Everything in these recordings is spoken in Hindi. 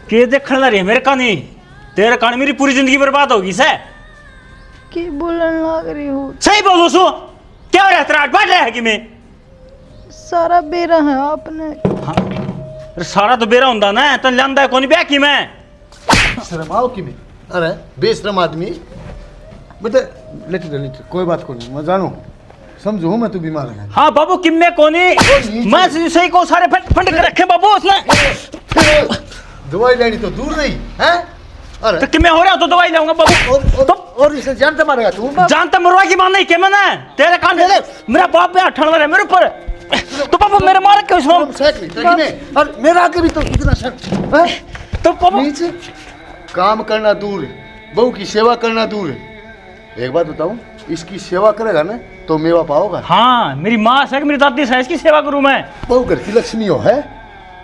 के देखने लग रही है मेरे कानी? तेरे कान मेरी पूरी जिंदगी बर्बाद होगी से। की बोलन लग रही हो? सही बोलो सो, क्या हो रहा है तेरा? बढ़ रहा है कि मैं सारा बेरा है आपने। हाँ अरे सारा तो बेरा हुंदा ना, तन लंदा है कोनी ब्याह की मैं शर्म आओ कि मैं अरे बेशरम आदमी बेटा लेट कोई बात को नहीं मैं जानू समझू मैं तू बीमार है। हाँ बाबू किम्मे कोनी मैं सही को सारे फंड के रखे बाबू उसने। दवाई लेनी तो दूर रही है। अरे तो किम्मे हो रहा तो दवाई लाऊंगा बाबू। और इसे जानते मारेगा तू? जानता मरवा की मान नहीं के मैंने तेरे कान दे मेरा बाप पे ठण रहा है मेरे ऊपर। तो बाबू मेरे मार क्यों इसमें? और मेरा आगे भी तो कितना शक है? तो बाबू नीचे काम करना दूर है, बहू की सेवा करना दूर है। एक बात बताऊं, इसकी सेवा करेगा ना तो मेवा पाओगा। हाँ मेरी माँ से मेरी दादी से इसकी सेवा करूं मैं। बहू घर की लक्ष्मी हो है।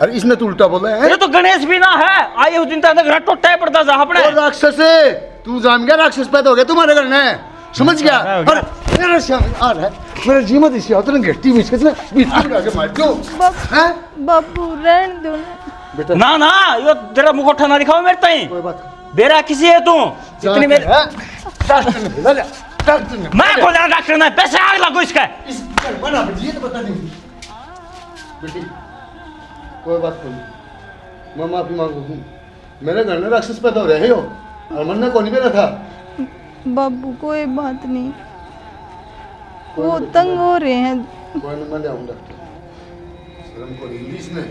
अरे इसने तो उल्टा बोला है। ये तो गणेश भी ना है आए उस दिन तक घर टूटा है पड़ता जा अपने। और राक्षस है तू जान गया राक्षस पैदा हो गया तुम्हारे घर में समझ गया। अरे मेरा श्याम आ रहा है मेरा जीवन इसी होता ना घट्टी बीच के बीच में आके मार दो हैं बाबू रहने दो ना। बेटा ना ना यो तेरा मुखौटा ना दिखाओ मेरे ताई। कोई बात बेरा किसी है तू इतनी मेरे डॉक्टर ने भेजा ले डॉक्टर ने मैं बोल रहा डॉक्टर ने पैसे आग लगो इसका। इस बना ये तो बता दी बेटी कोई बात नहीं मैं माफी मांगू हूँ। मेरे घर में राक्षस पैदा हो रहे हो और मन ने कौन नहीं था। बाबू कोई बात नहीं, वो तंग हो रहे हैं। कोई नहीं मैं ले आऊँ डॉक्टर शर्म को इंग्लिश में।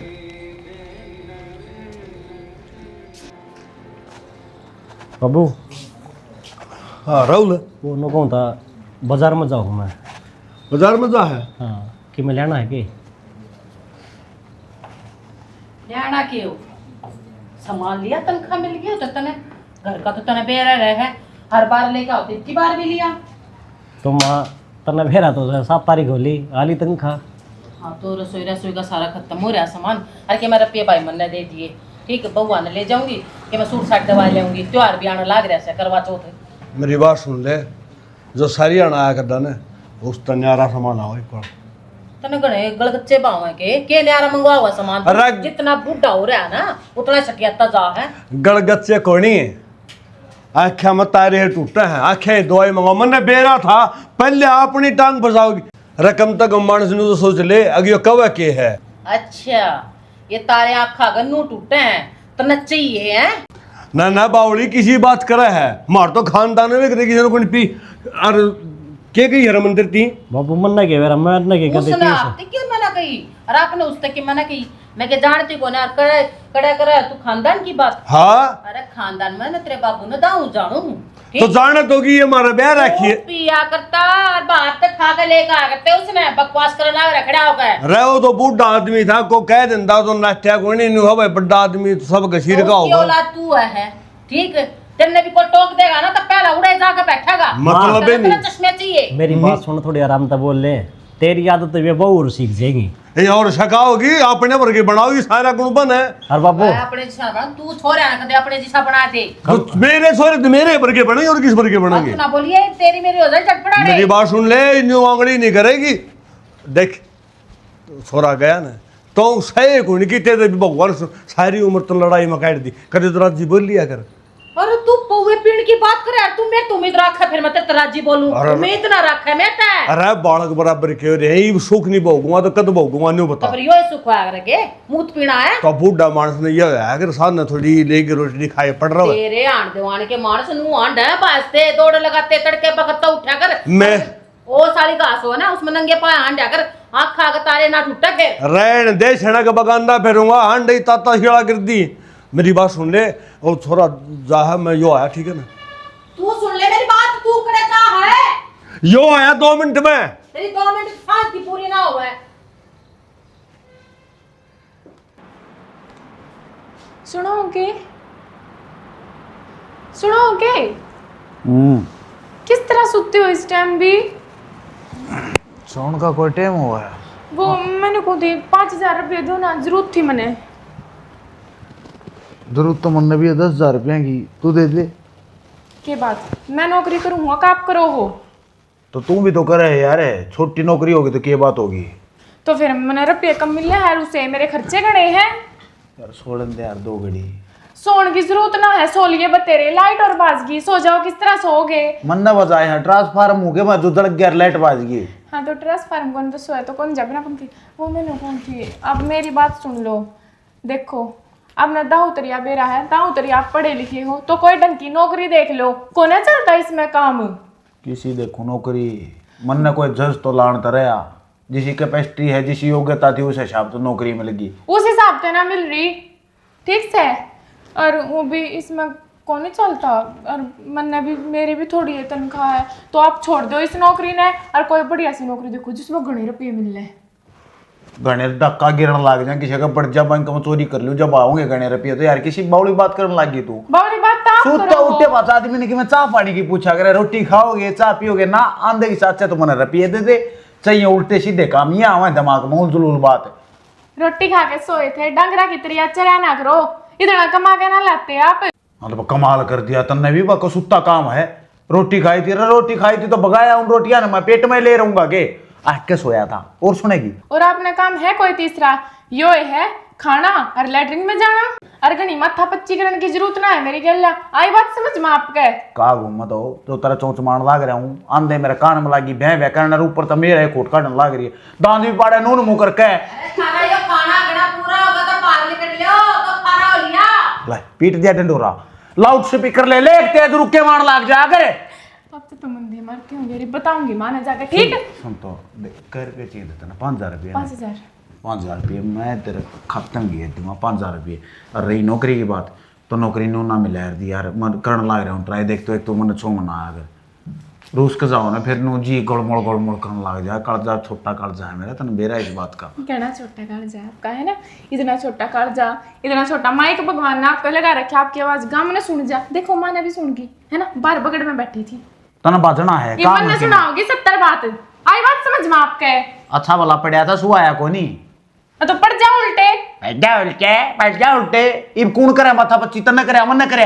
बाबू हाँ राहुल वो नो कौन था बाजार में जाऊँ मैं। बाजार में जा है। हाँ कि मैं लेना है कि लेना क्यों? सामान लिया तनख्वाह मिल गया तो तने घर का तो तने बेरा रहे है हर बार लेके आओ इतनी बार भी लिया। तो माँ तना भेरा तो 7 तारीख होली आली तनखा। हाँ तो रसोई का सारा खत्म हो रहा सामान। अरे के मैं रुपये भाई मन ने दे दिए ठीक है बउआ ने ले जाऊंगी कि मैं सूट साट दवा ले आऊंगी। त्योहार भी आने लाग रहा है करवा चौथ। मेरी बात सुन ले जो सारी आना आया करता ना उस तन्यारा सामान आओ एक बार। तने गणे गलगच्चे बाव है के न्यारा मंगवा हुआ सामान अरे जितना बूढ़ा हो रहा है ना उतना सकियाता जा है। गड़गच्चे कोनी आख्या मत तारे टूटे हैं आखे दवाई मंगाओ मैंने बेरा था पहले अपनी टांग बजाओगी रकम तक मानस ने तो सोच ले अगे कब के है। अच्छा ये तारे आखा गन्नू टूटे हैं तो नच्चे ही है। ना ना बावड़ी किसी बात करे है मार तो खानदान में किसी ने कोई पी और के गई हर मंदिर थी। बाबू मन ना के वेरा मैं ना के कहते उसने आपने क्यों मना कही? और आपने उस तक की मना कही मैं क्या जानती को ना करे कड़ा करा तू खानदान की बात। हाँ अरे खानदान में ना तेरे बाबू ने दाऊ जानू तो जाना तो कि ये हमारा ब्याह रखिए पिया करता और बाहर तक खा के लेकर आ करते उसने बकवास करना रखड़ा हो गया। रहो तो बूढ़ा आदमी था को कह देता तो नाट्या को नहीं हो भाई बड़ा आदमी तो सब घसीर का होगा। औलाद तू है ठीक तेरे भी कोई टोक देगा ना तो पहला उड़े जाकर बैठेगा। मतलब ही नहीं चश्मे चाहिए। मेरी बात सुन थोड़ी आराम से बोल ले तेरी आदत ये बहु सीख जाएगी। ये और शकाओगी अपने भर के बनाओगी सारा गुण बन है। और बाबू अपने जैसा बना तू छोरे ना कदे अपने जैसा बना दे तो मेरे सोरे तो मेरे भर के बनेंगे और किस भर के बनेंगे? तू ना बोलिए तेरी मेरी हो जाए चटपटा मेरी बात सुन ले न्यू आंगली नहीं करेगी देख छोरा गया ना तो सही को नहीं की तेरे भगवान सारी उम्र तो लड़ाई में काट दी कदे तो राजी बोल लिया कर। अरे तू पौवे पीण की बात करे यार तू मैं उम्मीद रखा फिर मैं तेरा राजी बोलूं उम्मीद ना रखा मैं ता अरे बालक बराबर के रे ये सुख नहीं भोगूंगा तो कद भोगूंगा नहीं बता। तब यो सुख आ करके मूत पीना है तो बूढ़ा मानस ने ये है अगर साथ ने थोड़ी लेके रोटी खाए पड़ रहा है तेरे आण देवान के मानस नु आंड है बास्ते दौड़ लगाते तड़के बखत उठा कर मैं ओ साली घास हो ना उसमें नंगे पाए आंड कर आंख खा के तारे ना टूटा फिर रैन दे छेना के बगांदा फेरूंगा हांडे ताता हिला कर दी। मेरी बात सुन ले और थोड़ा जा है मैं यो आया ठीक है ना तू सुन ले मेरी बात तू करे का है यो आया 2 मिनट में तेरी 2 मिनट सांस की पूरी ना हुआ है। सुनोगे सुनोगे किस तरह सोते हो इस टाइम भी? सोन का कोई टाइम हुआ है? वो मैंने को दी 5000 रुपये दो ना जरूरत थी मैंने। जरूरत तो मन भी है 10,000 रुपये की तू दे दे। के बात मैं नौकरी करूँगा का आप करो हो तो तू भी तो करे यार छोटी नौकरी होगी तो क्या बात होगी। तो फिर मैंने रुपये कम मिले है उसे मेरे खर्चे गणे हैं यार सोलन दे यार 2 घड़ी सोने की जरूरत ना है, सो लिए बतेरे, लाइट और बाजगी, सो जाओ, किस तरह सोओगे? मन न बजाए हैं ट्रांसफार्म हो गया मैं जो दड़क गया लाइट बाज गई। हाँ तो ट्रांसफार्म कौन तो सोए तो कौन जाबे ना पंखी वो मैंने कौन थी। अब मेरी बात सुन लो, देखो अब ना दाऊतरिया बेरा है, दाऊतरिया आप पढ़े लिखे हो तो कोई ढंग की नौकरी देख लो, कौन है चलता इसमें काम। किसी देखो नौकरी मन ने कोई जज तो लान तरया, जिसी कैपेसिटी है जिसी योग्यता थी उस हिसाब से नौकरी मिलेगी, उस हिसाब से ना मिल रही, ठीक से। और वो भी इसमें कौन नहीं चलता, और मन ने भी मेरी भी थोड़ी है तनख्वाह है, तो आप छोड़ दो इस नौकरी ने और कोई बढ़िया सी नौकरी देखो जिसमें घने रुपये मिल रहे। गणे धक्का गिरने लग जाए किसी का बढ़िया बैंक में चोरी कर लूं जब आओगे गणे रुपये तो यार किसी बावली बात करने लगी तू। बावली बात तो आप सूता करो। उठे पास आदमी ने कि मैं चाय पानी की पूछा करे, रोटी खाओगे चाय पियोगे ना, आंधे की साथ तो मैंने रुपये दे दे, चाहिए उल्टे सीधे काम ये आवे दिमाग में उलझुल बात है। रोटी खा के सोए थे, डंगरा की तरह चला ना करो, इतना कमा के ना लाते आप। मतलब कमाल कर दिया तन्ने भी, बाको सुत्ता काम है, रोटी खाई थी तो भगाया उन रोटियां मैं पेट में ले रहूंगा के आठ के सोया था और सुनेगी। और आपने काम है कोई तीसरा, यो है खाना और लैट्रिन में जाना, और घनी माथा पच्ची करने की जरूरत ना है मेरी गल्ला, आई बात समझ में आपके। का घूमत हो तो तेरा चौंच मारने लाग रहा हूँ, आंधे मेरे कान में लागी भै भै करने ऊपर तो मेरा खोट काटने लाग रही है, दांत भी पाड़े नून मुंह करके। खाना यो खाना गड़ा पूरा होगा तो बाहर निकल लो तो खारा हो लिया। ले पीट दिया डंडोरा, लाउड स्पीकर ले ले तेज रुक के मारने लाग जा करे। अब तो तुम अंधे मर क्यों गई, बताऊंगी माँ ने जाकर, ठीक है। सुन तो देख कर के चाहिए देता ना 5000 रुपये, 5000 5000 रुपये मैं तेरे खत्म किए दूंगा 5000 रुपये। और रही नौकरी की बात तो नौकरी नो ना मिला यार दी यार, मैं करने लग रहा हूँ ट्राई, देख तो एक तो मैंने 6 महीना अगर रूस के जाओ ना फिर नो जी गोलमोड़ करने लग जाए, कर्जा छोटा कर्जा है मेरा तने बेरा इस बात का। कहना छोटा कालजा आपका है ना, इतना छोटा कालजा, इतना छोटा माइक भगवान ने आपको लगा रखा, आपकी आवाज गांव ने सुन जा, देखो माँ ने भी सुन की है ना, बाहर बगड़ में बैठी थी, तना बाजना है ये मन ने सुनाओगी 70 बात, आई बात समझ में आपके। अच्छा भला पड़ा था सु आया को नहीं तो पड़ जाओ उल्टे, बैठ जा उल्टे इब कौन करे माथा पच्ची तने करे मन ने करे।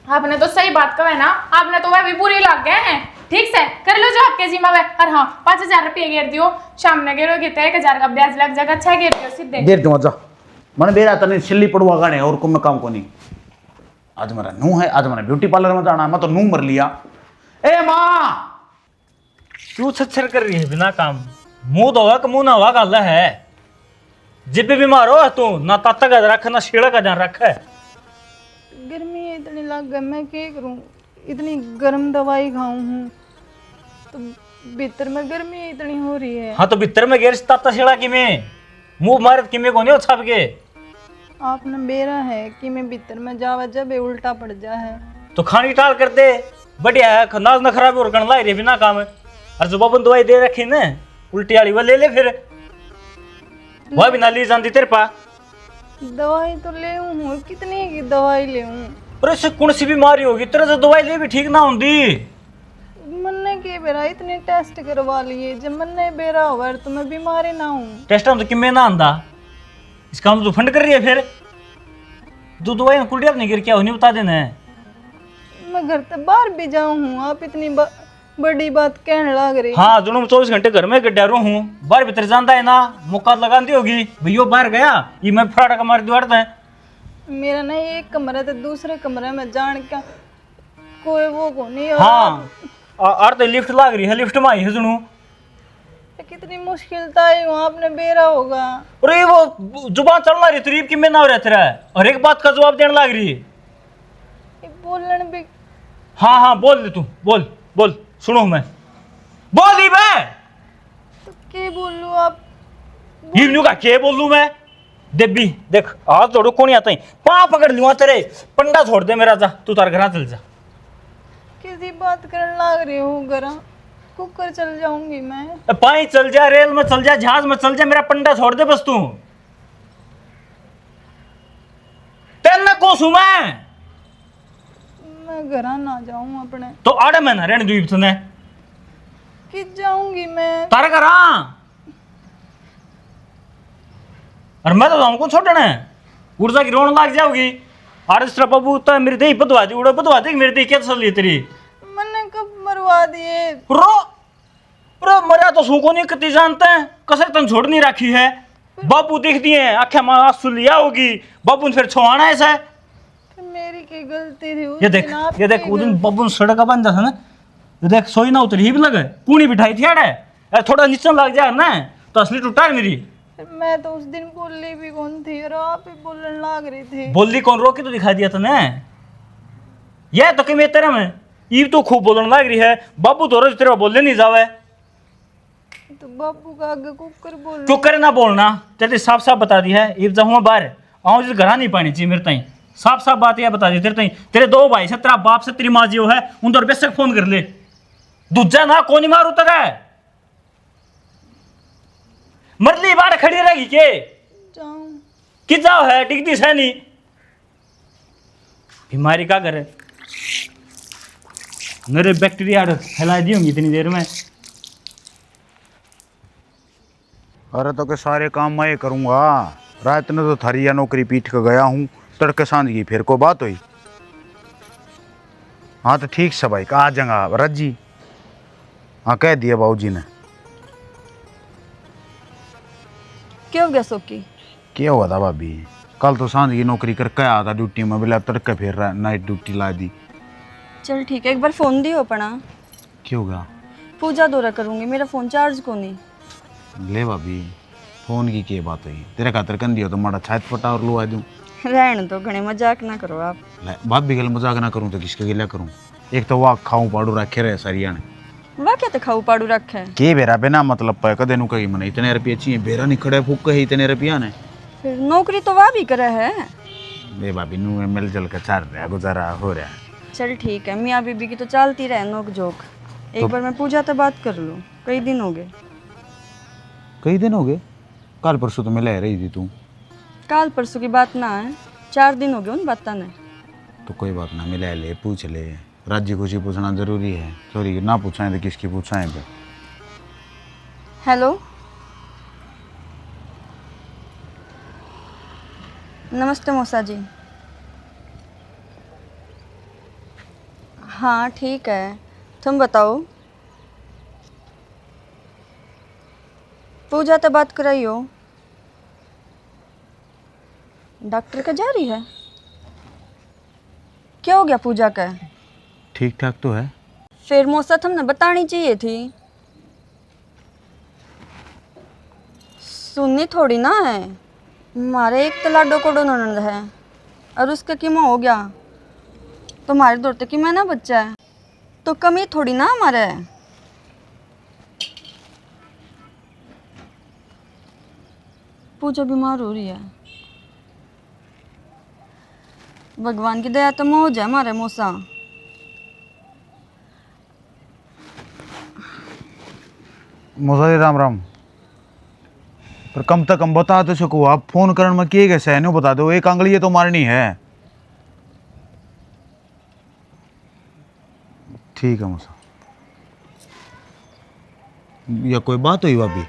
आपने तो सही बात कहा है ना, आपने तो वह भी बुरी लग गए हैं, ठीक से कर लो जो आपके जिम्मा है। और हाँ 5000 रुपये घेर दियो, शाम ने घेरोगे तो 1000 का ब्याज लग जाएगा, 6 घेर दियो सीधे। देर दूंगा जा मैंने बेरा तने छिल्ली पड़वा गाने और कुछ मैं काम को नहीं। आज मेरा नू है, आज मैंने ब्यूटी पार्लर में जाना है, मैं तो नू मर लिया। ए माँ क्यों छछर कर रही है बिना काम, मुंह धोवा का मुंह ना हुआ गल है, जिब भी बीमार हो तू ना ताता का रख ना शीड़ा का ध्यान रख है। गर्मी इतनी लग गई, मैं क्या करूं, इतनी गर्म दवाई खाऊं हूं तो भीतर में गर्मी इतनी हो रही है। हाँ तो भीतर में गेर ताता शीड़ा की में मुंह मारे कि में कोनी छाप के। आपने बेरा है कि मैं भीतर में जावा जब उल्टा पड़ जा है तो खानी टाल कर दे, बढ़िया है, नाज न खराब और लाई रही बिना काम है। और जो बाबन दवाई दे रखी ना उल्टी वाली वो ले ले, फिर वह भी ना ली जाती तेरे पा। दवाई तो ले हूँ, कितनी की दवाई ले हूँ, पर इससे कौन सी बीमारी होगी तेरे से दवाई ले भी ठीक ना होती। मन्ने के बेरा इतने टेस्ट करवा लिए, जब मन्ने बेरा होगा तो मैं बीमारी ना हूँ। टेस्ट हम तो किमें ना आंदा, इसका हम तो फंड कर रही है, फिर तू दवाई कुल्डी अपनी गिर क्या होनी बता देना है। मैं घर से बाहर भी जाऊँ हूँ, आप इतनी बड़ी बात कहने लग रही। हाँ जुनून 24 घंटे घर में गड्ढा हूँ, बाहर भीतर जानता है ना, मुक्का लगाती होगी भैया बाहर गया ये मैं फराड़ा का मार दीवार है। मेरा नहीं एक कमरा तो दूसरे कमरे में जान क्या कोई वो को नहीं। हाँ और तो लिफ्ट लाग रही है, लिफ्ट में आई है जुनू, कितनी मुश्किल था हूँ, आपने बेरा होगा। अरे वो जुबान चलना रही तरीब की में ना हो रहा है, हर एक बात का जवाब देने लग रही है। बोलने भी हाँ बोल दे तू, बोल बोल सुनो मैं बोल दी मैं तो क्या बोलूँ आप। हीनू का क्या बोलूं मैं, देबी देख आज थोड़ो कौन आता है, पाँव पकड़ लूंगा तेरे, पंडा छोड़ दे मेरा, जा तू तार घर चल जा। किसी बात करने लग रही हूँ, घर कुकर चल जाऊंगी मैं। पाई चल जा, रेल में चल जा, जहाज में चल जा, मेरा पंडा छोड़ दे बस तू। तेल कोसू मैं घर ना जाऊं अपने तो आड़े में ना रहने द्वीप तने कि जाऊंगी मैं तारे घर और मैं तो जाऊं को छोड़ने ऊर्जा की रोन लाग जाओगी। आर इस तरह बाबू तो मेरी देही बदवा दी, उड़ा बदवा दी मेरी देही क्या चल रही तेरी। मैंने कब मरवा दिए। प्रो मरा तो सूको नहीं कितनी जानते हैं, कसर तन छोड़ नहीं रखी है। बाबू देख दिए आख्या माँ आंसू लिया होगी, बाबू ने फिर छुआना ऐसा मेरी की गलती थी उस ये देख दिन, आपकी ये देख वो दिन गलती- बब्बू सड़क बन जाता ना, ये देख सोई ना उतरी ही भी लगे पूनी बिठाई थी अरे थोड़ा नीचे लग जाए ना तो असली टूटा है मेरी। मैं तो उस दिन बोली भी कौन थी और आप ही बोलने लग रहे थे। बोली कौन रोकी तो दिखा दिया तने, ये तो कि मैं तेरा में ईब तो खूब बोलने लग रही है, बाबू तो रोज तेरे बोलने नहीं जावे, तो बाबू का आगे कुकर बोल क्यों करे ना बोलना, तेरे साफ साफ बता दी है ईब जाऊँ बाहर आऊँ जिस घर नहीं पानी चाहिए मेरे ताई, साफ साफ बात यह बता दी तेरे ताई, तेरे दो भाई से तेरा बाप से तेरी माँ जो है उन तो बेशक फोन कर ले, दूजा ना कौन मार उतर है मरली बार खड़ी रहेगी के जाऊं। कि जाओ है टिकती है नहीं, बीमारी का घर है मेरे बैक्टीरिया फैला दी होंगी इतनी देर में। अरे तो के सारे काम मैं करूँगा, रात ने तो थारी या नौकरी पीट के गया हूँ, तड़के सांझ की फिर को बात हुई। हाँ तो ठीक से भाई आ जाऊंगा रज्जी, हाँ कह दिया बाबूजी ने। क्या हो गया सोकी? क्या हुआ था भाभी, कल तो सांझ की नौकरी करके आया था ड्यूटी में, बोले अब तड़के फिर नाइट ड्यूटी ला दी। चल ठीक है, एक बार फ़ोन दियो अपना। क्यों होगा? पूजा दौरा करूँगी, मेरा फ़ोन चार्ज को नहीं। ले भाभी फोन की क्या बात हुई, तेरे खातर कर दियो तो माड़ा छात पटा और लुआ दूँ। रहने दो, घने मजाक ना करो आप। भाभी गल मजाक ना करूँ तो किसके गिला करूँ, एक तो वाह खाऊं पाड़ू रखे रहे सरिया ने, वाह क्या तो खाऊ पाड़ू रखा है। के बेरा बिना मतलब पे कदे नु कही मने इतने रुपये चाहिए, बेरा नहीं खड़े फूक कही इतने रुपया ने। फिर नौकरी तो वाह भी करे है। ले भाभी नु मिल जुल के चल रहा गुजारा हो रहा। चल ठीक है, मियाँ बीबी की तो चलती रहे नोक जोक। एक बार मैं पूजा से बात कर लूँ, कई दिन हो गए। कई दिन हो गए? कल परसों तो मिला रही थी तू। काल परसों की बात ना है, 4 दिन हो गए उन बात ने। तो कोई बात ना, मिला ले पूछ ले, राज्य खुशी पूछना जरूरी है, सॉरी ना पूछाएं तो किसकी पूछाएं पे। हेलो, नमस्ते मौसा जी। हाँ ठीक है, तुम बताओ। पूजा तो बात कराई हो, डॉक्टर का जारी है। क्या हो गया पूजा का? ठीक ठाक तो है। फिर मौसा तुमने बतानी चाहिए थी, सुननी थोड़ी ना है। हमारे एक तो लाडो को ननद है और उसका किमा हो गया, तुम्हारे दौड़ते कि मैं ना बच्चा है तो कमी थोड़ी ना हमारे। पूजा बीमार हो रही है, भगवान की दया तो मौज है हमारे मौसा। मोसारी राम राम, पर कम तक हम बता तो सको, आप फोन करने में किए कैसे है बता दो, एक आंगली तो मारनी है। ठीक है मौसा, या कोई बात हुई भाभी?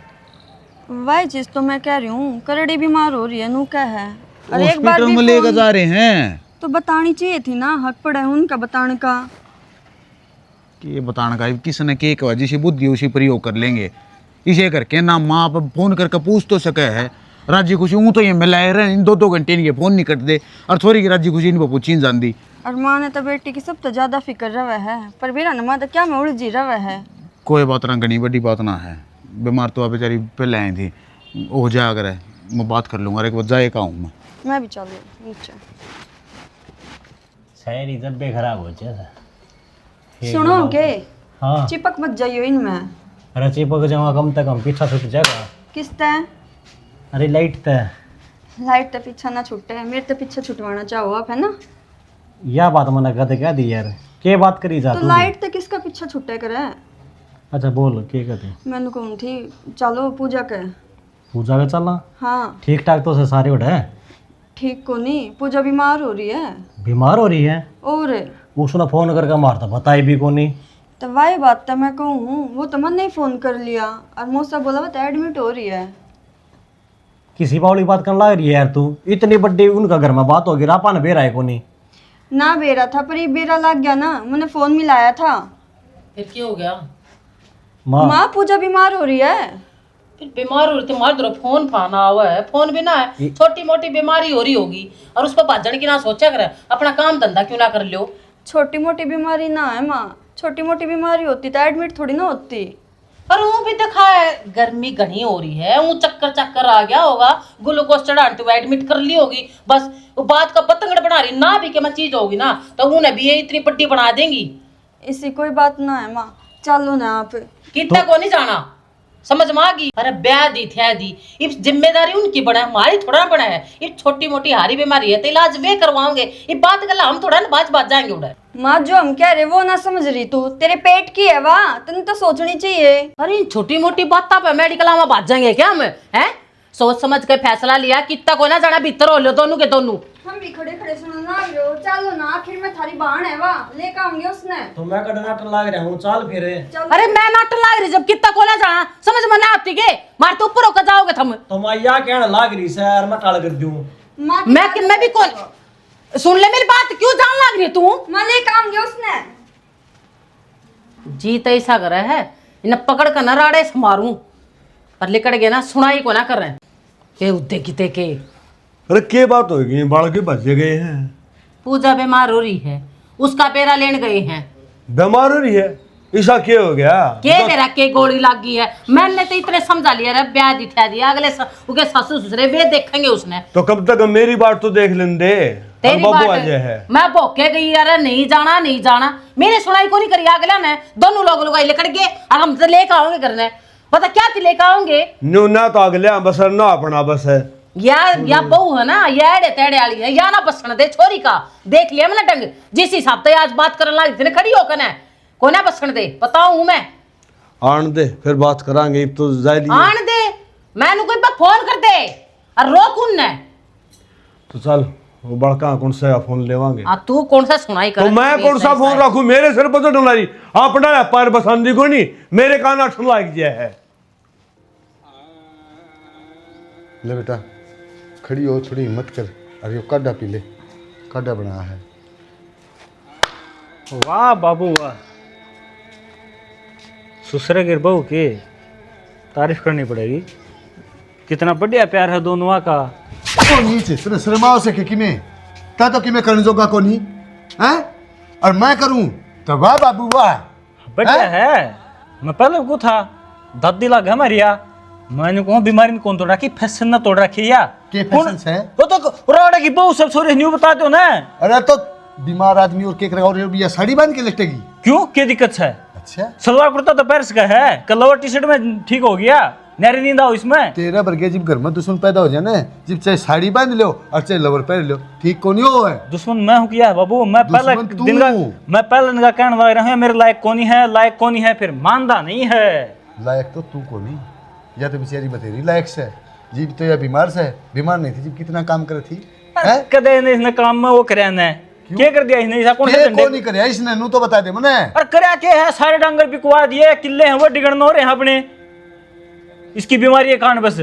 वही चीज तो मैं कह रही हूँ, करड़ी बीमार हो रही है, नू क्या है। और एक बार हॉस्पिटल भी में लेकर फोन जा रहे हैं तो बतानी चाहिए थी ना, हक पड़ा है उनका बताने का। कि ये बताने का किसने के कहा, जिसे बुद्धि उसी प्रयोग कर लेंगे, इसे करके ना माँ आप फोन करके पूछ तो सके है। राज्य खुशी ऊँ तो ये मिलाए रहे इन 2-2 घंटे इनके फोन नहीं कट दे, और थोड़ी की राज्य खुशी इनको पूछी जान दी। और माँ ने तो बेटी की सब तो ज्यादा फिक्र रवा है, पर बेरा ने माँ तो क्या में उलझी रवा है। कोई बात ना, घनी बड़ी बात ना है, बीमार तो आप बेचारी पहले आई थी, हो जा अगर है मैं बात कर लूँगा, एक बार जाए का हूँ मैं भी चलू नीचे। शायरी जब भी खराब हो जाए। सुनो के, हाँ चिपक मत जाइयो इनमें। अरे चिपक जाऊँगा कम तक हम पीछा छूट जाएगा। किसते? अरे लाइट तो लाइट तो पीछा ना छूटे, मेरे तो पीछे छुटवाना चाहो आप, है ना? यह बात मैंने कहते क्या दी यार, के बात करी जा तो तू? लाइट तो किसका पीछा छुटे करे? अच्छा बोल के कहते? मैंने कहूँ थी चलो पूजा के। पूजा का चलना हाँ ठीक ठाक तो से सारे उठे। ठीक को नहीं, पूजा बीमार हो रही है। बीमार हो रही है? और उसने फोन करके मारता बताई भी को नहीं। तो वही बात तो मैं कहूँ, वो तो मन नहीं फोन कर लिया और मौसा बोला बता एडमिट हो रही है। किसी वाली बात करने लग रही है यार तू, इतनी बड़ी उनका घर में बात होगी, रापा ने बेरा है को नहीं ना बेरा था, पर ये बेरा लग गया ना, मैंने फोन मिलाया था। फिर क्या हो गया? माँ माँ पूजा बीमार हो रही है। फिर बीमार हो रही थी, तुम्हारे तरफ फोन पाना हुआ है, फोन भी ना है, छोटी मोटी बीमारी हो रही होगी और उस पर भाजन की ना सोचा करे, अपना काम धंधा क्यों ना कर लो। छोटी मोटी बीमारी ना है माँ, छोटी मोटी बीमारी होती तो एडमिट थोड़ी ना होती। पर वो भी देखा है, गर्मी घनी हो रही है, वो चक्कर चक्कर आ गया होगा, ग्लूकोज चढ़ा तो एडमिट कर ली होगी, बस वो बात का पतंगड़ बना रही ना भी क्या चीज होगी ना तो उन्हें भी ये इतनी पट्टी बना देंगी। इसी कोई बात ना है माँ, चलो ना आप। कितना को नहीं जाना, समझ में आ गई। अरे ब्याह दी थे दी, ये जिम्मेदारी उनकी बना है, हमारी थोड़ा ना बना है। ये छोटी मोटी हारी बीमारी है तो इलाज वे करवाओगे, ये बात गला हम थोड़ा ना बात जाएंगे उधर। माँ जो हम कह रहे वो ना समझ रही तू, तेरे पेट की है वाह, तेन तो सोचनी चाहिए। अरे इन छोटी मोटी बात पे मेडिकल में भाग जाएंगे क्या हम, हैं? सोच समझ के फैसला लिया, कितना को ना जाना भीतर हो लो दोनों के दोनों। हम भी खड़े खड़े सुन ना रहे, चलो ना, आखिर में थारी बहन है वाह, लेकर आऊंगी उसने। तो मैं कड़ा नाटक लाग रहा हूँ, चाल फिर। अरे मैं नाटक लाग रही जब कितना को ना जाना, समझ में ना आती के मार तो ऊपर होकर जाओगे तुम। तो मैं या कहना लाग रही सर, मैं टाल कर दूं। मैं भी कौन सुन ले मेरी बात, क्यों जान लग रही है तू? मैं लेकर आऊंगी उसने। जीत ऐसा कर रहा है, इन्हें पकड़ कर न राड़े से मारूं, पर लिकड़ गए ना सुनाई को ना कर रहे के उद्दे किते के। अरे के बात होगी, बाल के बचे गए हैं। पूजा बीमार हो रही है, उसका पेरा लेने गए हैं। बीमार हो रही है, ऐसा क्या हो गया? के मेरा के गोली लग गई है, मैंने तो इतने समझा लिया रे, ब्याह दिखा दिया, अगले उनके सासू ससुरे वे देखेंगे उसने। तो कब तक मेरी बात तो देख लेंदे। तेरी बाबू बात आज है, मैं भोके गई, अरे नहीं जाना नहीं जाना, मेरी सुनाई को नहीं करी अगला ने, दोनों लोग लुगाई लेकर गए और हम तो लेकर आओगे करने, पता क्या थी लेकर आओगे न्यू ना तो अगले बस ना अपना बस है या बहू है ना, या एड़े तेड़े वाली है, या ना बसने दे छोरी का, देख लिया मैंने डंग, जिस हिसाब से आज बात करने लगी थी खड़ी होकर ना, को ना बसने दे, बताऊं हूं मैं। आन दे फिर बात करांगे, तो जायली आन दे, मैंने कोई बात फोन कर दे और रोक उनने। तो चल वो बड़का कौन सा फोन लेवांगे। तू कौन सा सुनाई कर, तो मैं कौन सा फोन रखूं, मेरे सिर पर तो डुलाई अपना पैर बसंदी को नहीं, मेरे कान अठन लाग गया है। ले बेटा खड़ी हो, थोड़ी हिम्मत कर, अरे यो काढ़ा पी ले, काढ़ा बनाया है। वाह बाबू वाह, ससुरे के बहू की तारीफ करनी पड़ेगी, कितना बढ़िया प्यार है दोनों का। तो नीचे सिर शर्माओ से कि किमें ता तो किमें करने जोगा को नहीं हैं, और मैं करूं तो वाह बाबू वाह बढ़िया है। मैं पहले को था दादी लाग हमारिया, मैंने कहा बीमारी में कौन तोड़ रखी, फैशन ना तोड़ रखी या के फैशन है वो तो रोड़ा की बहू सब सोरे न्यू बता दो ना। अरे तो बीमार आदमी और केक और ये साड़ी बांध के लटेगी क्यों, क्या दिक्कत है? अच्छा सलवार कुर्ता तो पैरस का है, कल लोअर टी शर्ट में ठीक हो गया, नहरी नींद आओ इसमें। तेरा बरगे जब घर में दुश्मन पैदा हो जाए ना, जब चाहे साड़ी बांध लो और चाहे लवर पहन लो, ठीक को नहीं हो है। दुश्मन मैं हूँ किया बाबू, मैं पहले दुश्मन तू। दिन का कहने लग रहा हूँ मेरे लायक कौन है, लायक कौन है, फिर मानदा नहीं है। लायक तो तू को नहीं, या तो बेचारी बतेरी लायक से, जीव तो या बीमार से, बीमार नहीं थी जब कितना काम करे थी हैं? कदे ने इसने काम में वो करया ने क्या कर दिया इसने, ऐसा कौन से के धंधे को नहीं करे इसने, नू तो बता दे मने। और करया के है, सारे डांगर बिकवा दिए, किले हैं वो डिगड़न हो रहे हैं अपने, इसकी बीमारी है कान बस।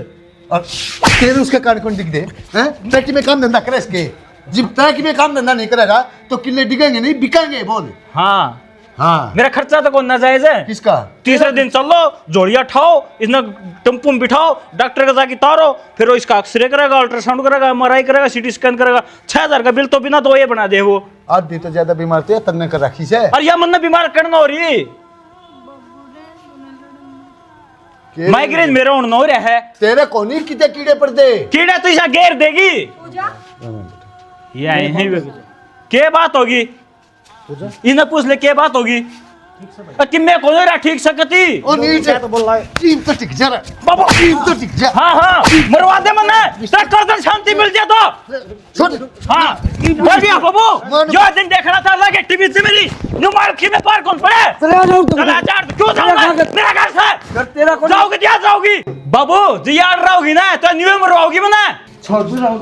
और तेरे उसके कान कौन दिख दे हैं, तय में काम धंधा करे इसके, जब तय में काम धंधा नहीं करेगा तो किले डिगेंगे नहीं, बिकेंगे बोल। हाँ हाँ मेरा खर्चा तो कौन नाजायज है। किसका? तीसरे दिन चलो जोड़िया ठाओ, इसने टेम्पो में बिठाओ, डॉक्टर का जाके तारो, फिर वो इसका एक्सरे करेगा, अल्ट्रासाउंड करेगा, MRI करेगा, CT स्कैन करेगा, 6000 का बिल तो बिना दवाई बना दे वो। आधी तो ज्यादा बीमार थे तन्ने कर रखी से, और यह मन बीमार करना हो रही, माइग्रेन मेरे होना हो रहा है। तेरे को नहीं कितने कीड़े पड़ दे, कीड़ा तो इसा घेर देगी। यही क्या बात होगी, इन्हें पूछ ले क्या बात होगी, कि मैं कौन रहा ठीक सकती। ओ नीचे तो बोल रहा है, जीव तो टिक जा बाबू, जीव तो टिक जा। हाँ हाँ मरवा दे मने, कर दे शांति मिल जाए तो। छोड़ हाँ मर गया बाबू, जो दिन देखना था लगे टीवी से मेरी नुमार की में पार कौन पड़े, चला जा क्यों जाऊंगा मेरा घर से, तेरा कौन जाओगी क्या जाओगी बाबू, जी यार रहोगी ना तो न्यू मरवाओगी मने। छोड़ दे रहा हूं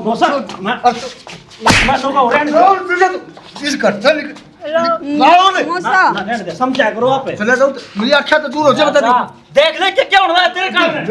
मैं तो कह रहा हूं इस घर से समझा करो आप, चले जाओ, मेरी आँखें तो दूर हो जाए, बता देख ले क्या होना है तेरे काम में।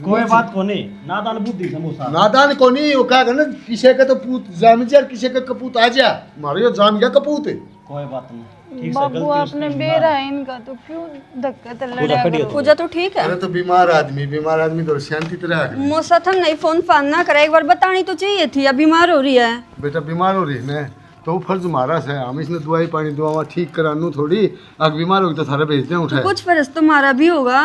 कोई बात को नहीं, नादान बुद्धि समोसा। नादान को नहीं, वो क्या करना, किसी का तो पूत जाम जा, किसी का कपूत आ जा, मारे यो जाम गया कपूत है। कोई बात नहीं, ठीक से बाबू गलती आपने बेरा है इनका तो क्यों धक्का तो लड़ा खड़ी करो। पूजा तो ठीक है। अरे तो बीमार आदमी तो शांति तरह है। मौसा था नहीं, फोन फान ना करे, एक बार बतानी तो चाहिए थी, अब बीमार हो रही है। बेटा बीमार हो रही है ना, तो वो फर्ज हमारा है, हम इसने दवाई पानी दुआ ठीक करानू थोड़ी। अगर बीमार होगी तो सारे भेज दें उठाए। कुछ फर्ज तुम्हारा भी होगा।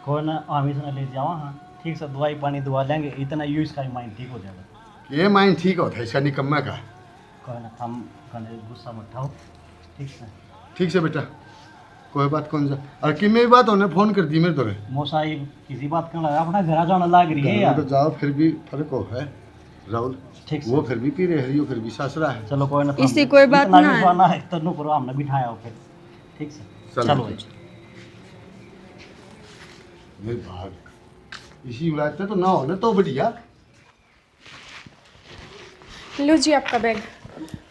कोई ना, हम इसने ले जावा। हाँ ठीक से दवाई पानी दुआ लेंगे, इतना यूज का माइंड ठीक हो जाएगा। ये माइंड ठीक होता है, इसका निकम्मा का। कोई ना, हम कने गुस्सा मत उठाओ, ठीक से। ठीक से बेटा, कोई बात कौन सा। और कि मेरी बात होने फोन कर दी मेरे तो मोसाई किसी बात करना लगा, अपना घर जाना लाग रही है यार। तो जाओ, फिर भी फर्क हो है राहुल। ठीक से। वो फिर भी पी रही हो, फिर भी सासरा है। चलो कोई ना, इससे कोई बात ना है। है तो नो करो, हमने बिठाया हो फिर। ठीक से चलो। चलो। मेरे भाग इसी उलाते तो ना होने तो बढ़िया। लो जी आपका बैग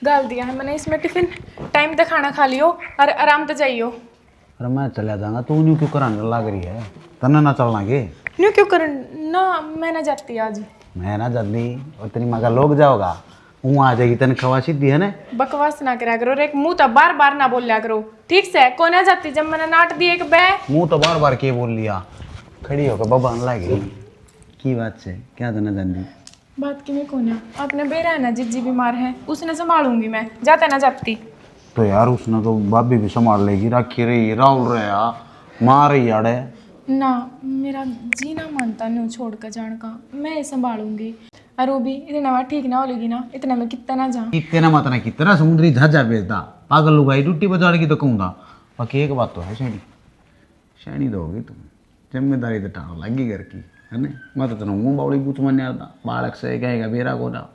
डाल दिया है मैंने इसमें टिफिन। टाइम तक खाना खा लियो और आराम से जाइयो। अरे मैं चला जाऊंगा, तू न्यू क्यों कराने लग रही है? तन्ने ना चलना के? न्यू क्यों कर ना, मैं ना जाती आज। मैं ना जल्दी और तेरी माँ का लोग जाओगा, वहाँ आ जाएगी तन खवा सीधी है ना। बकवास ना करा करो और एक मुंह तो बार बार ना बोलिया करो, ठीक से? कौन आ जाती जब मैंने नाट दी एक बै। मुँह तो बार बार के बोल लिया, खड़ी होकर बबान लगी की बात से क्या देना जानती। बात की में कौन है? आपने बेरा है ना, जिज्जी बीमार है, उसने संभालूंगी मैं, जाता ना जाती। तो यार उसने तो भाभी भी संभाल लेगी, रखी रही राहुल रहा मार रही अड़े ना। मेरा जी ना मानता नहीं छोड़ कर जान का, मैं संभालूंगी। और वो भी इतना ठीक ना होगी ना, इतना मैं कितना ना जा। कितना मत ना कितना समुद्री झाझा बेचता पागल लुगाई टूटी बजाड़ की तो कहूँगा। बाकी एक बात तो है शैनी, शैनी तो होगी तुम, जिम्मेदारी तो टाल लगी घर की है ना। मैं तो तेना मुँह बावड़ी कुछ मन आता बालक से कहेगा बेरा को ना,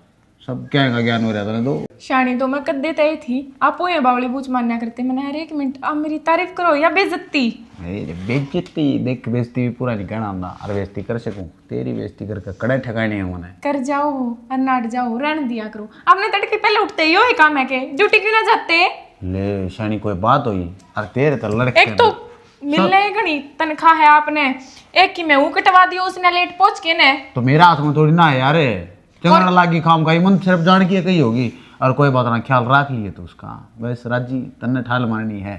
सब कहेगा ज्ञान हो रहा था दो शानी तो मैं कद्दे तय थी, आप ये बावली बूझ मानना करते। मैंने हर एक मिनट आप मेरी तारीफ करो या बेइज्जती। बेइज्जती देख, बेइज्जती भी पूरा नहीं कहना आंदा, और बेइज्जती कर सकूं तेरी बेइज्जती करके कड़े ठिकाने हैं मैंने। कर जाओ और नाट जाओ, रहने दिया करो। आपने तड़के पहले उठते ही हो ये काम है के ड्यूटी क्यों ना जाते? ले शानी कोई बात हुई? अरे तेरे तो लड़के एक तो मिलने घनी तनख्वाह है आपने, एक की मैं वो कटवा दी उसने लेट पहुंच के ने। तो मेरा हाथ में थोड़ी ना है यार, चंगड़ लागी खाम का मन सिर्फ जान की कही होगी। और कोई बात ना, ख्याल रख लिए तो उसका बस राजी तन्ने ठाल मारनी है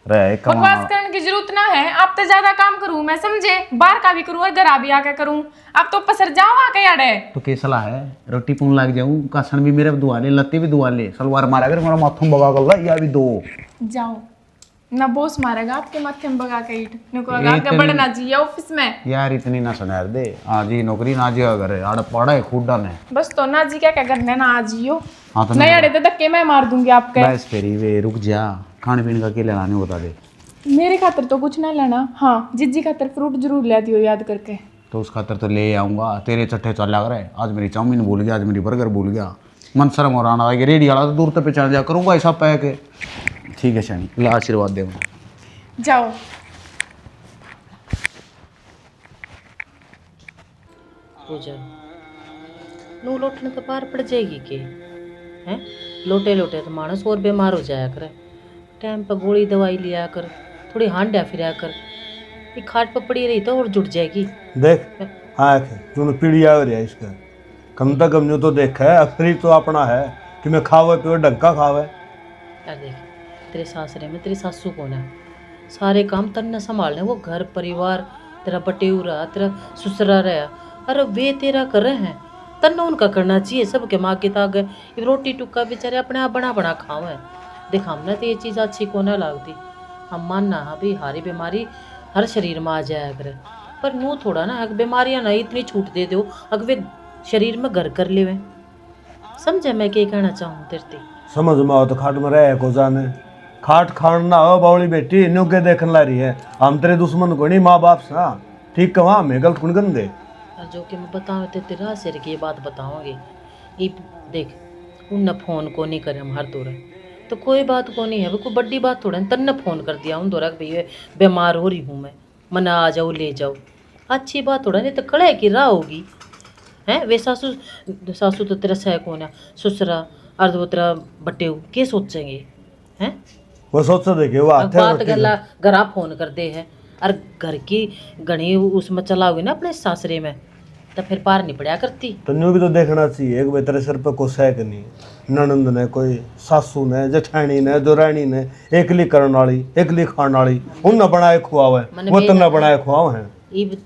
रे। बकवास करने की जरूरत ना है, आप तो ज्यादा काम करूं मैं, समझे? बाहर का भी करूं और घर भी आके करूं, अब तो पसर जाओ आके यारे। तो के सलाह है, रोटी पुन लग जाऊं, कासन भी मेरे दुआ ले, लत्ती भी दुआ ले, सलवार मारा कर मेरा माथुम बगा कर या भी दो जाओ ना। बॉस मारेगा आपके माथे में बगा के ईट नको आगे बढ़ना जी ऑफिस में। यार इतनी ना सुनार दे, आज ही नौकरी ना जी अगर आड़ पड़ा है खूब डाले बस तो ना जी क्या क्या करना है ना आज ही हो। हाँ तो नहीं अड़े तो धक्के मैं मार दूंगी आपके। बस फेरी वे रुक जा, खाने पीने का क्या लेना नहीं बता दे। मेरे खातर तो कुछ ना लेना, हाँ जिज्जी खातर फ्रूट जरूर ले दियो याद करके। तो उस खातर तो ले आऊँगा, तेरे चट्टे चल लग रहे। आज मेरी चाउमीन भूल गया, आज मेरी बर्गर भूल गया, मन शर्म और आना आएगी। रेडी वाला तो दूर तक पहचान जा करूँगा ऐसा पैक है। ठीक है शानी, ला आशीर्वाद दे जाओ। पूजा नू लोटने तो पार पड़ जाएगी के हैं? लोटे लोटे तो मानस और बीमार हो जाया करे। टाइम पर गोली दवाई लिया कर, थोड़ी हांडा फिरा कर। ये खाट पर पड़ी रही तो और जुट जाएगी। देख आँख तूने पीढ़ी आ रही है इसका, कम तक कम तो देखा है, अक्सरी तो अपना है कि मैं खावे पियो ढंका खावे। यार देख, तेरे सासरे में तेरी सासू कौन है? सारे काम तन्ने संभालने, वो घर परिवार तेरा बटेउरा तेरा ससुरा रहा, अरे वे तेरा कर रहे हैं, तन्ने उनका करना चाहिए। सबके माँ के ताग ये रोटी टुक्का बेचारे अपने आप बना बना खाओ है। देख हमने तो ये चीज़ अच्छी को ना लगती, हम मानना हाँ भी हारी बीमारी हर शरीर में आ जाया करे, पर नू थोड़ा ना अगर बीमारियाँ ना इतनी छूट दे दो अगर वे शरीर में घर कर ले। समझे मैं क्या कहना चाहूँ तेरे? समझ में आओ तो खाट में रहे को जाने, खाट खान ना हो बावली बेटी न्यू के देखने ला रही है। हम तेरे दुश्मन को नहीं, माँ बाप सा ठीक कमा हमें गलत कुन गंदे। जो कि मैं बताऊँ तो तेरा सिर की बात बताऊँगी। ये देख उन फ़ोन को नहीं करे हम हर दौर, तो कोई बात को नहीं है, कोई बड़ी बात थोड़ा। तन्ने फ़ोन कर दिया उन दौरा भैया बीमार हो रही हूँ मैं, मना आ जाओ ले जाओ, अच्छी बात थोड़ा। नहीं तो कड़े की राह होगी हैं। वे सासू सासू तो तेरा सह कौन है, ससुरा अर्ध वो तेरा बटे के सोचेंगे हैं? वो सोच देखे वो बात गला घरा फोन कर दे है, और घर की घनी उसमें चला हुई ना अपने सासरे में तो फिर पार नहीं पड़ा करती। तन्नू भी तो देखना चाहिए कि भाई तेरे सिर पे कुछ है कि नहीं। ननंद ने कोई सासू ने जेठानी ने दुरानी ने एकली करने वाली एकली खाने वाली उनने बनाए खुआवे मने वो बेरा तन्ने बनाए खुआव है।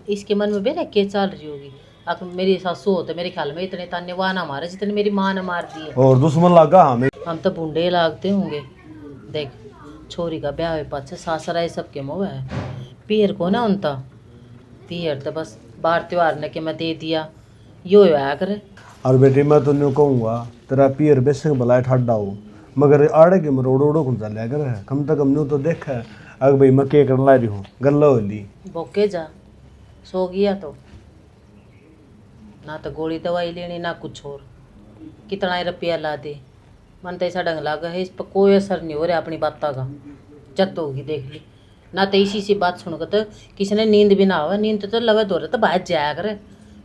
इसके मन में बेरा के चल रही होगी। अब मेरी सासू हो तो मेरे ख्याल में इतने ताने वाह ना मारे जितने मेरी माँ ने मार दिए। और दुश्मन लगा हमें। हम तो बूढ़े लागते होंगे। देख छोरी का ब्याह हुए पाछे सासरा ये सबके मुँह है। पियर को ना उनता पियर तो बस बार त्योहार ने के मैं दे दिया यो आया करे। और बेटी मैं तन्नू कहूँगा तेरा पियर बेशक भला ठाडा हो मगर आड़े के मरोड़ो उड़ो कौन सा लिया कर कम तक हमने तो देखा है। अगर भाई मैं के करने ला रही हूँ गल्ला हो ली बोके जा सो गया तो ना तो गोली दवाई लेनी ना कुछ और कितना ही रुपया ला दे मन तो ऐसा ढंग लगा है इस पर कोई असर नहीं हो रहा अपनी बातों का। जत होगी देख ली ना तो इसी सी बात सुनकर तो किसी ने नींद भी ना हो नींद तो लवे दो रहे तो बाहर जाया करे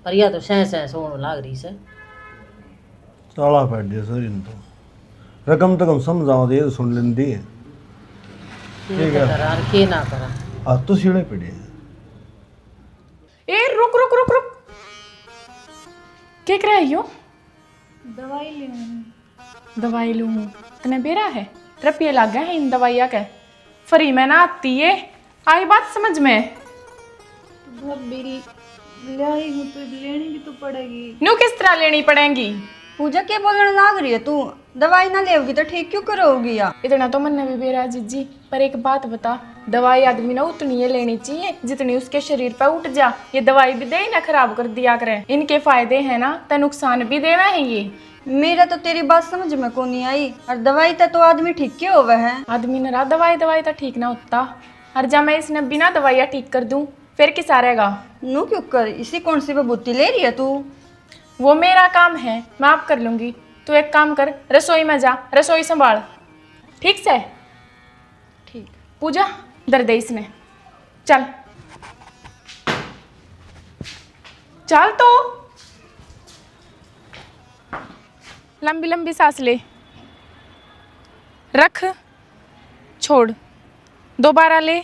पर या तो सह सह सोने लाग रही से चाला बैठ दिया सर इन तो रकम तक हम समझाओ दे तो सुन लेंदी है के करा और के ना करा। आज तो सीढ़े पड़े हैं। ए रुक रुक रुक रुक क्या कर रही हो? दवाई ले दवाई लूँ तने बेरा है रुपये लग गए हैं इन दवाइया के फ्री में ना आती है आई बात समझ में। भाभी ले आई हूँ तो लेनी भी तो पड़ेगी। न्यू किस तरह लेनी पड़ेगी? पूजा क्या बोलने लाग रही है तू? दवाई ना लेगी तो ठीक क्यों करोगी या? इतना तो मन भी बेरा जीजी पर एक बात बता दवाई आदमी ना उतनी ही लेनी चाहिए जितनी उसके शरीर पर उठ जा। ये दवाई भी दे ना खराब कर दिया करे। इनके फायदे हैं ना तो नुकसान भी देवे हैं ये। मेरा तो तेरी बात समझ में को नहीं आई। और दवाई तो आदमी ठीक क्यों होवे है? आदमी ने रहा दवाई दवाई तो ठीक ना होता और जब मैं इसने बिना दवाइयाँ ठीक कर दूं फिर किसा रहेगा? नू क्यों कर इसी कौन सी बबूती ले रही है तू? वो मेरा काम है मैं आप कर लूंगी। तू एक काम कर रसोई में जा रसोई संभाल ठीक से। ठीक पूजा दर्द है इसने चल चल तो लंबी लंबी सांस ले रख छोड़ दोबारा ले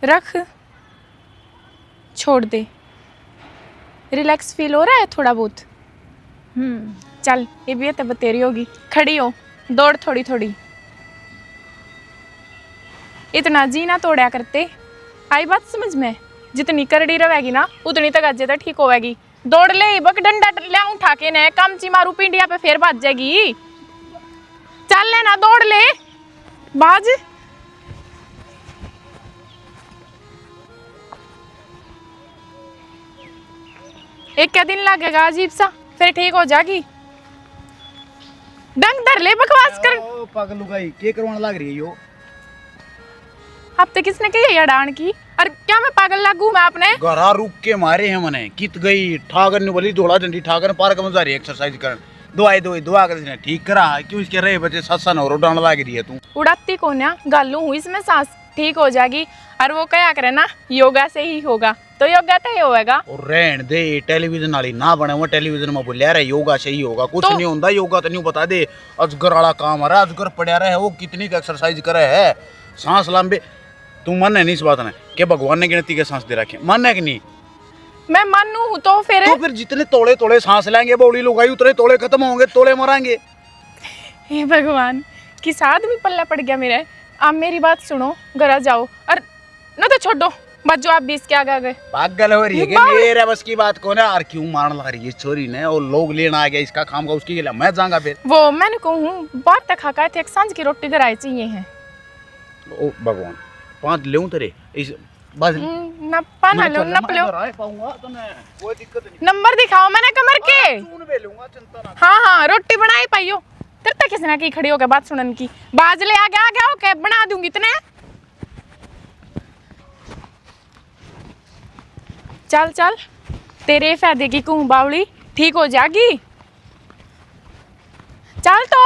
रख छोड़ दे। रिलैक्स फील हो रहा है थोड़ा बहुत? चल ये भी तो बतेरी होगी। खड़ी हो दौड़ थोड़ी थोड़ी इतना जी ना तोड़ा करते। आई बात समझ में? जितनी करड़ी रहेगी ना उतनी तक अज्जे तक ठीक होगी। दौड़ ले बक डंडा ले उठा के ने कामची मारू पिंडिया पे फिर भाज जाएगी। चल ले ना दौड़ ले बाज। एक क्या दिन लगेगा अजीब सा फिर ठीक हो जाएगी। डंग धर ले बकवास कर। पागल लुगाई के करवाने लग रही है यो? अब तक किसने कही है डांड की? और क्या मैं पागल लागू मैं आपने? घरा रुक के मारे हैं मने कित गई ठाकर ने बोली धोला डंडी ठाकर पार्क में जा रही एक्सरसाइज करन दवाई दवाई दुआ कर ठीक करा क्यों इसके रहे बच्चे ससन और डांड लग रही है तू उड़ाती को ना गालू हुई इसमें सांस ठीक हो जाएगी। और वो क्या करे ना योगा से ही होगा तो योगा तो ही होगा। और रहन दे टेलीविजन वाली ना बने वो टेलीविजन में बोलिया रहे योगा से ही होगा कुछ नहीं होता योगा तो नहीं बता दे। अजगर वाला काम है अजगर पड़ा रहे वो कितनी एक्सरसाइज करे है सांस लंबे। तू मन है नहीं इस बात ने कि भगवान ने गिनती के सांस दे रखे मन है कि नहीं? मैं मानू हूँ तो फिर जितने तोड़े तोड़े सांस लेंगे बौड़ी लुगाई उतने तोड़े खत्म होंगे तोड़े मरांगे। हे भगवान किस आदमी पल्ला पड़ गया मेरे। आप मेरी बात सुनो घर जाओ और ना तो छोड़ो बस जो आप 20 के आगे आ गए। पागल हो रही है कि मेरे बस की बात को ना और क्यों मारने लग रही है छोरी ने और लोग लेना आ गया इसका काम का उसकी लिए मैं जाऊंगा फिर। वो मैंने कहूँ बात तक खा थे एक सांझ की रोटी कराई चाहिए है। ओ भगवान 5 ले तेरे इस बस नप्पा ना लो नप लो पाऊंगा तो मैं कोई दिक्कत नहीं। नंबर दिखाओ मैंने कमर के। सुन बे लूंगा चिंता ना। हाँ हाँ रोटी बनाई पाइयो तेरे तक किसने की खड़ी होकर बात सुनन की बाज ले आगे होके बना दूंगी इतने। चल चल तेरे फायदे की कहूँ बावली ठीक हो जाएगी। चल तो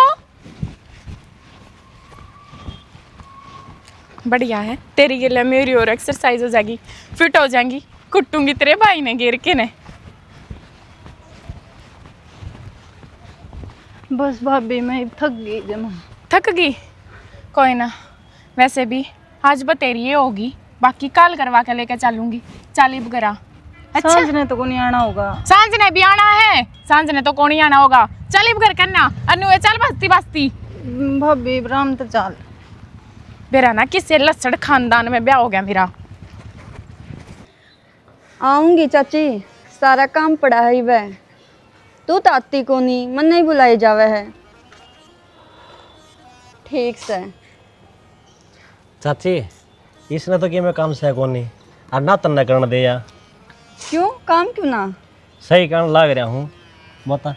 बढ़िया है तेरी के लिए मेरी और एक्सरसाइज हो जाएगी फिट हो जाएंगी। कुटूंगी तेरे भाई ने घेर के ने। बस भाभी मैं थक गई जमा। थक गई कोई ना वैसे भी आज बतेरी ये होगी बाकी कल करवा के लेकर चलूंगी। चालीब गरा अच्छा सांझ ने तो को नहीं आना होगा। सांझ ने भी आना है, सांझ ने तो कौन ही आना होगा। चल इब घर करना अनु चल बस्ती बस्ती भाभी इब्राहिम तो चाल मेरा ना किसी लस्सड़ खानदान में ब्याह हो गया मेरा। आऊंगी चाची, सारा काम पड़ा है वह। तू तो आती को नहीं, मन नहीं बुलाई जावे है। ठीक से चाची इसने तो किया मैं काम से कौन नहीं और ना तन्ना करना दे या क्यों, काम क्यों ना? सही करने लाग रहा हूँ। बता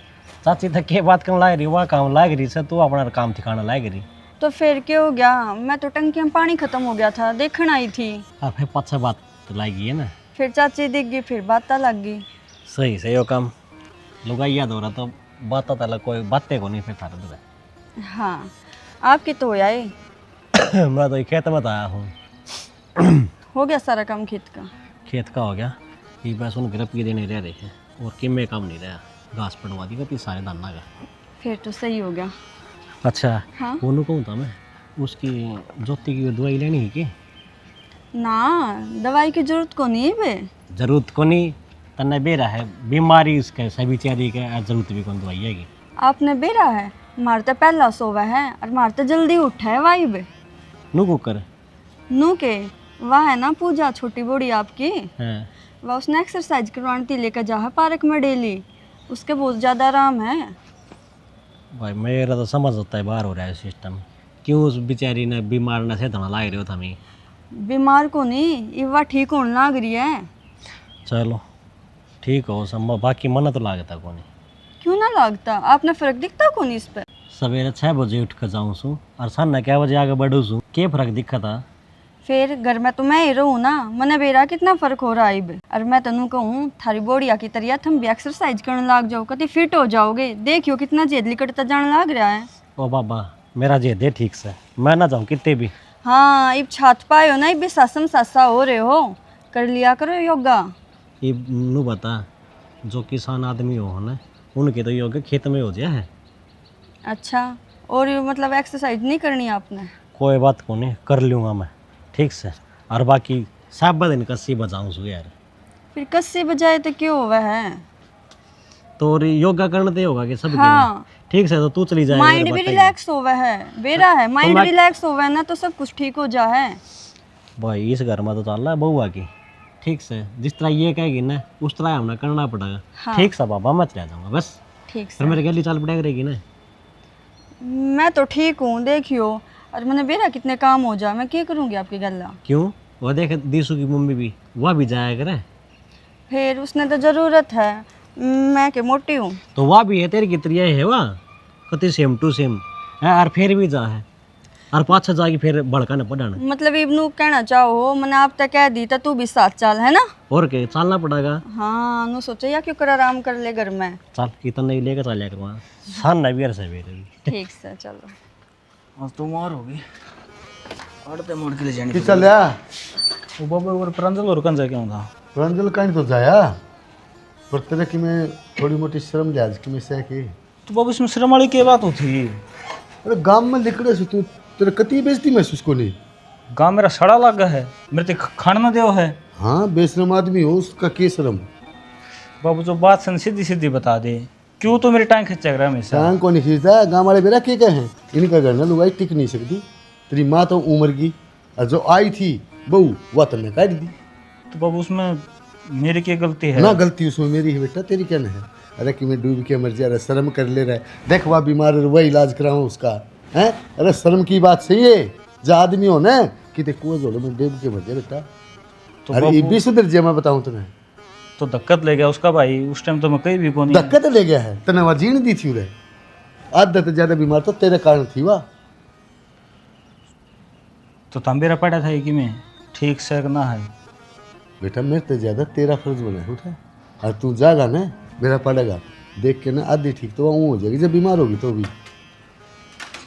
चाची तक के बात करने लाग रही, वह काम लाग रही से तू अपना काम ठिकाना लाग रही। तो फिर क्या हो गया? मैं तो टंकी में पानी खत्म हो गया था, देखने आई थी। अब फिर पाछा बात तो लागी है ना। फिर चाची दिख गई, फिर बात लग गई। सही से यो काम लुगाई याद हो रहा तो बात तला कोई बातें को नहीं फिर थारा दूर हाँ आपकी तो हो जाए। मैं तो खेत में आया हूँ। हो गया सारा काम खेत का? खेत का हो गया, ये बस उन ग्रप के नहीं रह रहे हैं और किम काम नहीं रहा, घास पड़वा दी कभी सारे दाना का। फिर तो सही हो गया। अच्छा हाँ वो कहूँ था मैं उसकी ज्योति की दवाई लेनी है कि ना, दवाई की जरूरत को नहीं है बे। जरूरत को नहीं तन्ने बेरा है बीमारी इसके सभी चेहरे के जरूरत भी कौन दवाई है। आपने बेरा है, मारते पहला सोवा है और मारते जल्दी उठा है वाई बे। नु कुकर नू के वह है ना पूजा छोटी बूढ़ी आपकी, हाँ वह उसने एक्सरसाइज करवाने थी, लेकर जा है पार्क में डेली, उसके बहुत ज़्यादा आराम है। भाई मेरा तो समझ होता है बाहर हो रहा है सिस्टम, क्यों उस बेचारी ने बीमार न से धना लाग रहे हो था मैं। बीमार को नहीं, ये वह ठीक होने लग रही है। चलो ठीक हो संभव, बाकी मन तो लागता को नहीं। क्यों ना लगता? आपने फर्क दिखता को नहीं इस पर? सवेरे 6 बजे उठ कर जाऊँ सू और सामने क्या बजे आगे बढ़ू सू, क्या फर्क दिखा था? फिर घर में तो मैं ही रहूँ ना, मने बेरा कितना फर्क हो रहा है अब। और मैं तनु कहूँ थारी बोड़िया की तरह तुम भी एक्सरसाइज करने लग जाओ, कभी फिट हो जाओगे। देखियो कितना जेद लिकटता जाने लग रहा है। ओ बाबा मेरा जे दे ठीक से, मैं ना जाऊँ कितने भी। हाँ इब छात पाए हो ना, इब भी सासम सासा हो रहे हो, कर लिया करो योगा। ये नू बता जो किसान आदमी हो ना उनके तो योग खेत में हो जाए है। अच्छा, और ये मतलब एक्सरसाइज नहीं करनी आपने? कोई बात को नहीं, कर लूँगा मैं ठीक से। और बाकी सब दिन कस्सी बजाऊँ सू यार। फिर कस्से बजाए तो क्यों हुआ है? तो और योगा करने दे होगा कि सब हाँ ठीक से, तो तू चली जाए। माइंड भी रिलैक्स होवा है, बेरा है माइंड रिलैक्स होवा है ना, तो सब कुछ ठीक हो जा है। भाई इस घर में तो चल रहा है बउआ की ठीक से, जिस तरह ये कहेगी ना उस तरह हमें करना पड़ेगा। हाँ। ठीक से बाबा मैं चला जाऊँगा बस, ठीक फिर से मेरे गली चाल पड़ेगा रहेगी ना। मैं तो ठीक हूँ, देखियो। और मैंने बेरा कितने काम हो जा, मैं क्या करूँगी आपकी गल्ला? क्यों वो देख दीसू की मम्मी भी वह भी जाया करे, फिर उसने तो ज़रूरत है, मैं के मोटी हूँ। तो वह भी है तेरी की तरह है वह कति सेम टू सेम है, और फिर भी जा है और पाछा जाके फिर बड़का न पढ़ाना। मतलब इब्नू कहना चाहो, मैंने आप तक कह दी तो तू भी साथ चल है ना। और क्या चलना पड़ेगा। हाँ नु सोचा या क्यों कर आराम कर ले घर में। चल इतना ही लेकर चलिया कर वहाँ सान नहीं भी सवेरे भी। ठीक से चलो। आज तो मार होगी अड़ते मोड़ के ले जाने कि चल या वो बाबा और प्रांजल और कंजा क्यों था? रंजल कहीं तो जाया पर तेरे कि मैं थोड़ी मोटी शर्म लिहाज कि मैं सह के। तो बाबू इसमें शर्म वाली क्या बात होती है? अरे गांव में लिखड़े से तू तेरे कति बेइज्जती महसूस को नहीं? गाँव मेरा सड़ा लगा है, मेरे तो खाना ना देव है। हाँ बेशरम आदमी हो, उसका के शर्म। बाबू जो बात सन सीधी सीधी बता दे, क्यों तो मेरी टांग खिंचा रहा हमेशा। टांग को नहीं खींचता, गाँव वाले बेरा के कहे इनका घर ना लुगाई टिक नहीं सकती। तेरी माँ तो उम्र की और जो आई थी बहू वह तुमने काट दी। तो बाबू उसमें मेरी क्या गलती है? ना गलती उसमें मेरी है बेटा, तेरी क्या है? अरे कि मैं डूब के मर जा रहा, शर्म कर ले रहा है। देख वह बीमार है, वह इलाज कराऊँ उसका है। अरे शर्म की बात सही है, जो आदमी हो ना कि देखो जोड़ो में डूब के मर जा बेटा। तो अरे ये भी सुधर जे, मैं बताऊँ तुम्हें। तो धक्कत ले गया उसका भाई, उस टाइम तो मैं कहीं भी कौन। धक्का तो ले गया है, तने वह जीण दी थी उरे। आदत ज्यादा बीमार तो तेरे कारण थी वह। तो तंबेरा पड़ा था कि मैं ठीक से ना है बेटा मेरे तो ज्यादा तेरा फर्ज बना उठा, और तू जागा ना मेरा पड़ेगा देख के ना आधी ठीक तो वह हो जाएगी, जब बीमार होगी तो भी।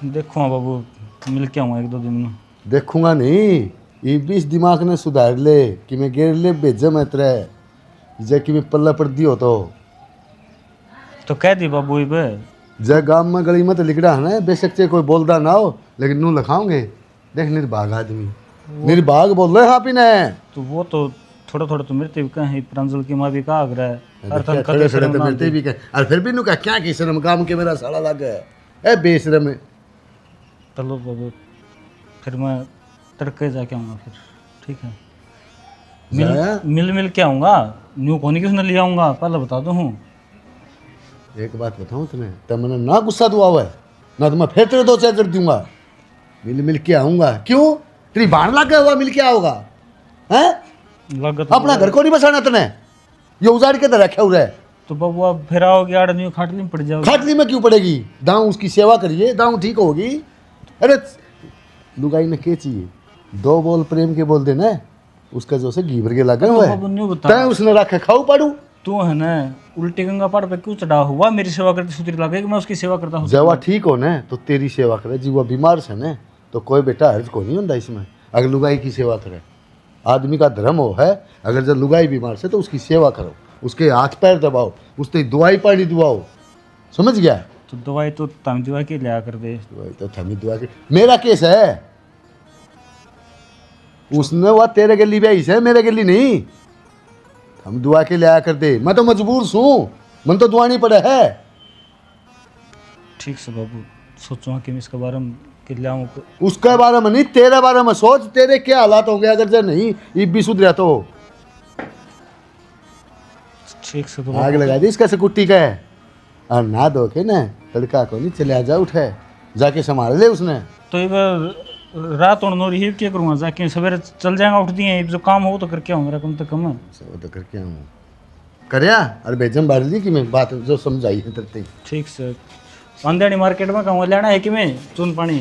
देखो बाबू मिल के आऊँगा 1-2 दिन में। देखूंगा नहीं, ये भी इस दिमाग ने सुधार ले कि मैं गेर ले भेजा मैं तेरे जे कि मैं पल्ला पड़ दियो तो कह दी बाबू बे जय गांव में गली में तो लिखड़ा है ना, बेशक से कोई बोलता ना हो लेकिन नू लिखाओगे। देख निर्भाग आदमी, निर्भाग बोल रहे हाँ पीने। तो वो तो थोड़ा थोड़ा तो मेरे भी कहीं प्रांजल की माँ भी कहा आग्रह है और खड़े खड़े तो मिलते भी कह और फिर भी नु का क्या की शर्म काम के मेरा साला लग गया ए बेशरम है। चलो बाबू फिर मैं तड़के जाके आऊँगा फिर ठीक है जाया? मिल मिल के आऊँगा न्यू कोनी किसने ले आऊँगा पहले बता दूँ हूँ। एक बात बताऊं तुम्हें तब मैंने ना गुस्सा दुआ हुआ है ना तो मैं फिर तेरे 2 चार दूंगा। मिल मिल के आऊंगा क्यों तेरी बाण लग गया हुआ मिल के आओगा हैं लागत अपना घर को नहीं बसाना तने ये उजाड़ के तरह रखा हुआ है। तो बाबू आप फिर आओगे आदमी खाटली में पड़ जाओगे। खाटली में क्यों पड़ेगी दाऊ उसकी सेवा करिए दाऊ ठीक होगी। अरे लुगाई ने क्या चाहिए 2 बोल प्रेम के बोल देना उसका जो से घी भर के लगा हुआ बाबू न्यू है बता तय उसने रखे खाऊ पाड़ू तू है ना उल्टी गंगा पहाड़ पे क्यों चढ़ा हुआ मेरी सेवा करती सुतरी लगे कि मैं उसकी सेवा करता हूँ। जब वह ठीक हो ना तो तेरी सेवा करे जी वह बीमार से ना तो कोई बेटा हर्ज को नहीं होता इसमें अगर लुगाई की सेवा करे आदमी का धर्म हो है अगर जब लुगाई बीमार से तो उसकी सेवा करो उसके हाथ पैर दबाओ उससे दवाई पानी दुआओ समझ गया। तो दवाई तो तम दवा के लिया कर दे। दवाई तो थमी दुआ के मेरा केस है उसने वह तेरे गली भी है मेरे गली नहीं हम दुआ के लिया कर दे मैं तो मजबूर हूँ मन तो दुआ नहीं पड़े है। ठीक से बाबू सोचो कि मैं इसके बारे में कि लाऊं उसके बारे में नहीं तेरे बारे में सोच तेरे क्या हालात होंगे अगर जब नहीं ये भी सुधरा तो ठीक से तो आग लगा दी इसका से कुट्टी का है और ना दो के ना लड़का को नहीं चले जा उठे जाके संभाल ले उसने। तो एक रात और नौरी ही क्या करूँगा जाके सवेरे चल जाएगा उठ दिए जो काम हो तो करके आऊँ मेरा कम से कम सब तो करके आऊँ करया और बेजम बार ली कि मैं बात जो समझाई है तरते ठीक से अंधेड़ी मार्केट में कहूँ लेना है कि मैं चून पानी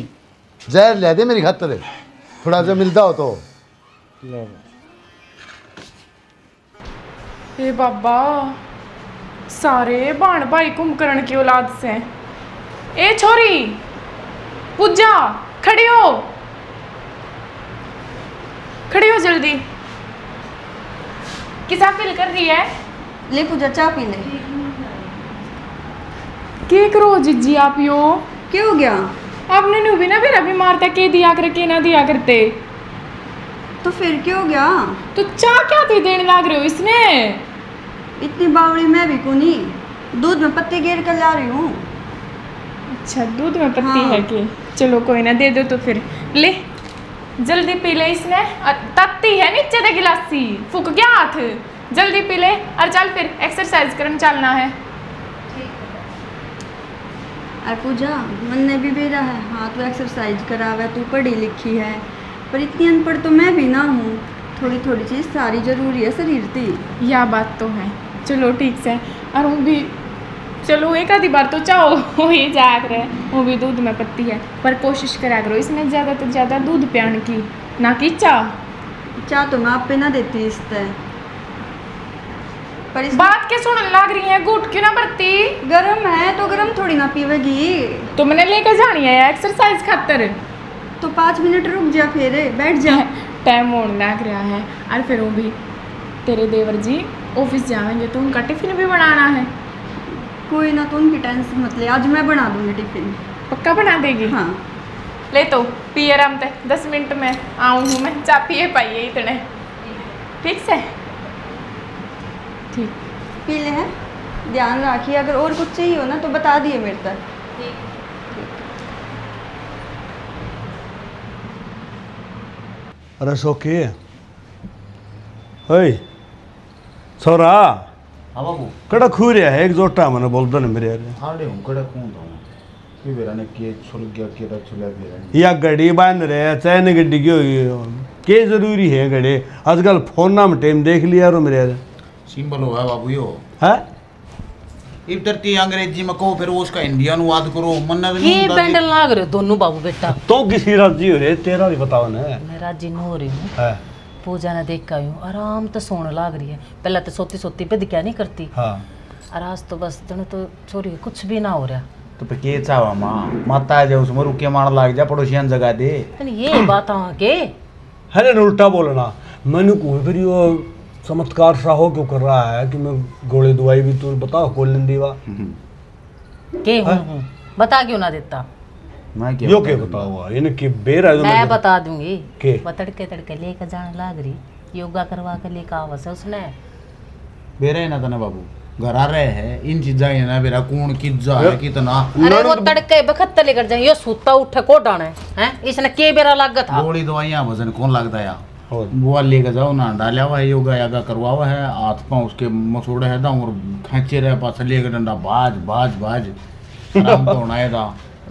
जहर ले दे मेरी खातर थोड़ा जो मिलता हो तो। हे बाबा सारे बाण भाई कुंभकर्ण की औलाद से। ए छोरी पूजा खड़ी हो जल्दी किसा फील कर रही है। ले पूजा चाय पी ले। के करो जीजी आप यो क्या हो गया आपने नु भी ना मेरा भी मारता के दिया कर के ना दिया करते तो फिर क्या हो गया तो चाय क्या थी देने लग रहे हो इसने। इतनी बावड़ी मैं भी को नहीं दूध में पत्ते गिर कर ला रही हूँ। अच्छा दूध में पत्ती हाँ। है कि चलो कोई ना दे दो तो फिर ले जल्दी पी ले इसने तत्ती है नीचे दे गिलासी फूक गया हाथ जल्दी पी ले और चल फिर एक्सरसाइज करने चलना है। अरे पूजा मन ने भी भेजा है हाँ तू एक्सरसाइज करावे तू पढ़ी लिखी है पर इतनी अनपढ़ तो मैं भी ना हूँ थोड़ी थोड़ी चीज़ सारी जरूरी है शरीर की। यह बात तो है चलो ठीक से और वो भी चलो एक आधी बार तो चाहो हो ही जाया करे वो भी दूध में पत्ती है पर कोशिश करा करो इसमें ज़्यादा से ज़्यादा दूध पियाने की ना कि चाह तो मैं आप पे ना देती इस तरह पर इस बात के सुनने लग रही है गुट क्यों ना बरती गरम है तो गरम थोड़ी ना पीवेगी तो मैंने लेकर जानी है एक्सरसाइज खातर तो 5 मिनट रुक जा फिर बैठ जा। टाइम होने लग रहा है और फिर वो भी तेरे देवर जी ऑफिस जाएंगे तो उनका टिफिन भी बनाना है। कोई ना तो उनकी टेंशन मत ले आज मैं बना दूंगी टिफिन। पक्का बना देगी हाँ ले तो पिए आराम से 10 मिनट में आऊँ हूँ मैं चाय पिए पाइए इतने ठीक से ठीक पी ले है ध्यान रखिए अगर और कुछ चाहिए हो ना तो बता दिए मेरे तक। अरे सौखी हई छोरा हाँ बाबू कड़ा खू रहा है एक जोटा मैंने बोलता नहीं मेरे यार हाड़े हूँ कड़ा कौन था कि बेरा ने किए छुल गया केरा छुला बेरा या घड़ी बांध रहे चैन गड्डी की हुई के जरूरी है घड़ी आजकल फोन नाम टाइम देख लिया रो मेरे यार सिंबल हुआ बाबू यो है इब तरती अंग्रेजी में कहो फिर वो उसका हिंदी अनुवाद करो मन की बैंडल लाग रहे हो दोनों बाबू बेटा तो किसी राजी हो रहे तेरा भी बताओ ना मैं राजी नहीं हो रही हूँ है पूजा ने देख आई हूँ आराम तो सोने लाग रही है पहले तो सोती सोती पे दिखा नहीं करती हाँ और आज तो बस जने तो छोरी कुछ भी ना हो रहा तो पे के चावा माँ माता जा उसमें रुके मार लाग जा पड़ोसियान जगा दे ये बात के है ना उल्टा बोलना मैंने कोई फिर वो चमत्कार सा हो क्यों कर रहा है कि मैं गोली दवाई भी तू बताओ खोल लेंदी वा के हूँ बता क्यों ना देता मैं क्या यो क्या बताओ इन्हें कि बेर है जो मैं बता दूंगी के वो तड़के तड़के लेकर जाने लाग रही योगा करवा के लेकर आवा से उसने। बेरा है ना तना बाबू घर आ रहे हैं इन चीजा है ना बेरा कौन किज्जा है कितना अरे वो तड़के बखत लेकर जाए यो सूता उठे को डाने हैं इसने के बेरा लग था। गोली दवाइयां वजन कौन लगता है वो लेकर जाओ ना डाला हुआ है योगा यागा करवा हुआ है हाथ पाँव उसके मसोड़े है और खेचे रहे पास लेकर डंडा बाज बाज बाज आराम तो होना है था।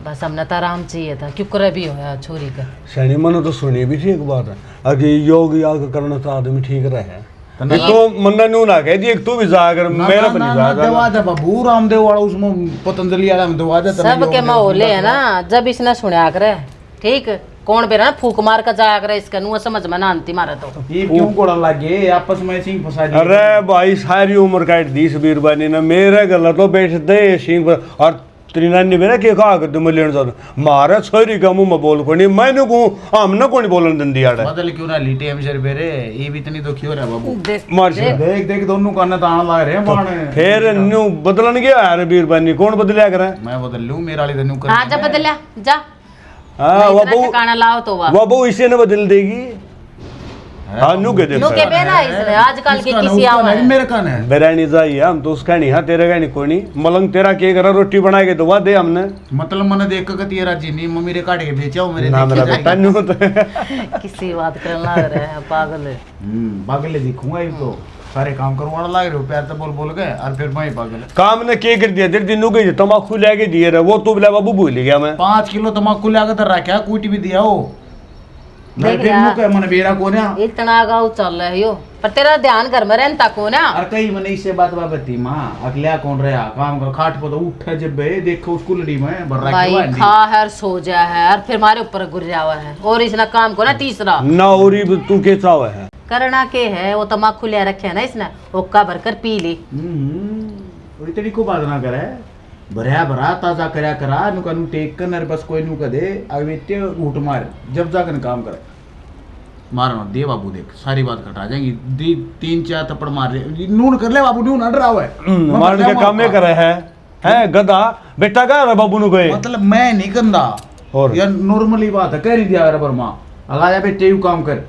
बस हमने तो आराम चाहिए था क्यों करे भी होया छोरी का। सैनी मन तो सुनी भी थी एक बात है अगर योग याग करना तो आदमी ठीक रहे तो मन्ना न्यू ना कह दी एक तू भी जा अगर मेरा बनी जा दवा दे बाबू रामदेव वाला उसमें पतंजलि वाला में दवा दे सब के माहौले है ना जब इसने सुना करे ठीक कौन बेरा फूक मार का जाया करे इसका नुआ समझ में ना आंती मारा तो ये क्यों कोड़ा लगे आपस में सिंह फंसा दिए। अरे भाई सारी उम्र काट दी सबीर बानी ने मेरे गला तो बैठते सिंह पर और तेरी नानी मेरा के कहा कर तुम लेने जाओ मारा छोरी का मुंह में बोल को नहीं मैंने को हम ना कोनी बोलन दंदी आड़े बदल क्यों ना लीटे हम शर बेरे ये भी इतनी दुखी हो रहा बाबू मार से देख देख दोनों कान ताना लग रहे हैं बाण फिर न्यू बदलन गया यार बीर बानी कौन बदलिया करे मैं बदल लूं मेरा वाली तन्नू कर हाँ जा बदलिया जा हां वो ठिकाना लाओ तो वो इसे न बदल देगी हाँ नु के दे नु के बेना इसने आजकल के किसी आवा है मेरे कान है बेरानी जाइए हम तो उसका नहीं हाँ तेरे का नहीं कोई नहीं मलंग तेरा के करा रोटी बना के दवा दे हमने मतलब मैंने देख के तेरा जी नहीं मम्मी रे काट के बेचा मेरे ना मेरा बेटा नु तो किसी बात करने लग रहे हैं पागल है। पागल दिखूंगा ये तो सारे काम करवाना लग रहे हो प्यार तो बोल बोल गए और फिर मैं पागल काम ने के कर दिया तेरे दिन गई तम्बाकू लेके दिए रहे वो तो बोला बाबू भूल गया मैं 5 किलो तम्बाकू लेकर तो रखा कूटी भी दिया हो देख फिर नु के मन बेरा कोने इतना गाँव चल रहा है यो पर तेरा ध्यान घर में रहता को ना और कई मन इससे बात बाबती माँ अगला कौन रहा काम कर खाट पर तो उठे जब बे देखो उसको लड़ी में भर रखा भाई खा है सो जा है और फिर हमारे ऊपर गुर जावा है और इसने काम को ना तीसरा ना और तू के चाव है करना के है वो तम्बाकू ले रखे है ना इसने ओक्का भरकर पी ली इतनी को बात ना करे भरा भरा ताजा करया करा नु कनु टेक कर बस कोई नु कदे अवेते उठ मार जब जाकर काम करे मारना दे बाबू देख सारी बात कटा जाएंगी 3-4 थप्पड़ मार रहे नून कर ले बाबू नून अड़ रहा है मार के काम में करे है गधा बेटा का रे बाबू नु गए मतलब मैं नहीं करना और यार नॉर्मली बात है कह रही दिया रे बर्मा अगा जा बेटे यू काम कर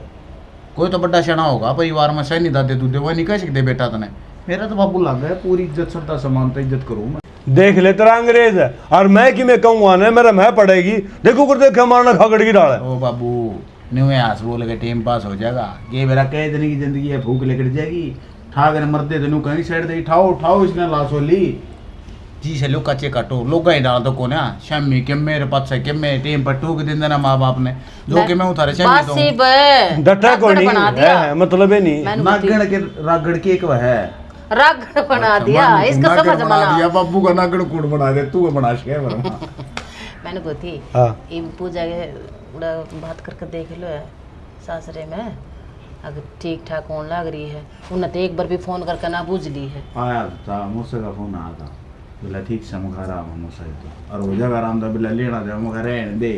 कोई तो बड़ा शना होगा परिवार में सही नहीं दादे दूधे वो नहीं कह सकते बेटा तने मेरा तो बाबू लग गया पूरी इज्जत श्रद्धा समानता इज्जत करूँ मैं देख ले तेरा अंग्रेज है और मैं कि मैं कहूँ आने मेरा मैं पड़ेगी देखो कर देख मारना खागड़ की डाल ओ बाबू न्यू आस बोल के टाइम पास हो जाएगा ये मेरा कई दिन की जिंदगी है भूख लेकर जाएगी ठाकर मरदे तेनू कहीं साइड दे ठाओ ठाओ इसने लाशो ली जी से लो कच्चे काटो लोग ही डाल दो को ना शामी के मेरे पास से के मैं टाइम पर टूक दिन देना माँ बाप ने जो कि मैं उतारे शामी बस डटा को नहीं है मतलब है नहीं नागण के रागड़ के एक है रागड़ बना दिया इसका समझ बना दिया बाबू का नागण कूड़ बना दे तू बना के मैंने को थी हां ये पूजा के उड़ा बात करके देख लो है सासरे में अगर ठीक ठाक होने लग रही है उन्हें तो एक बार भी फोन करके ना पूछ ली है आया था मुझसे का फोन आया था बोला ठीक से मुखा रहा हूँ मुझसे तो और वो जगह आराम था बोला लेना दे मुखा रहने दे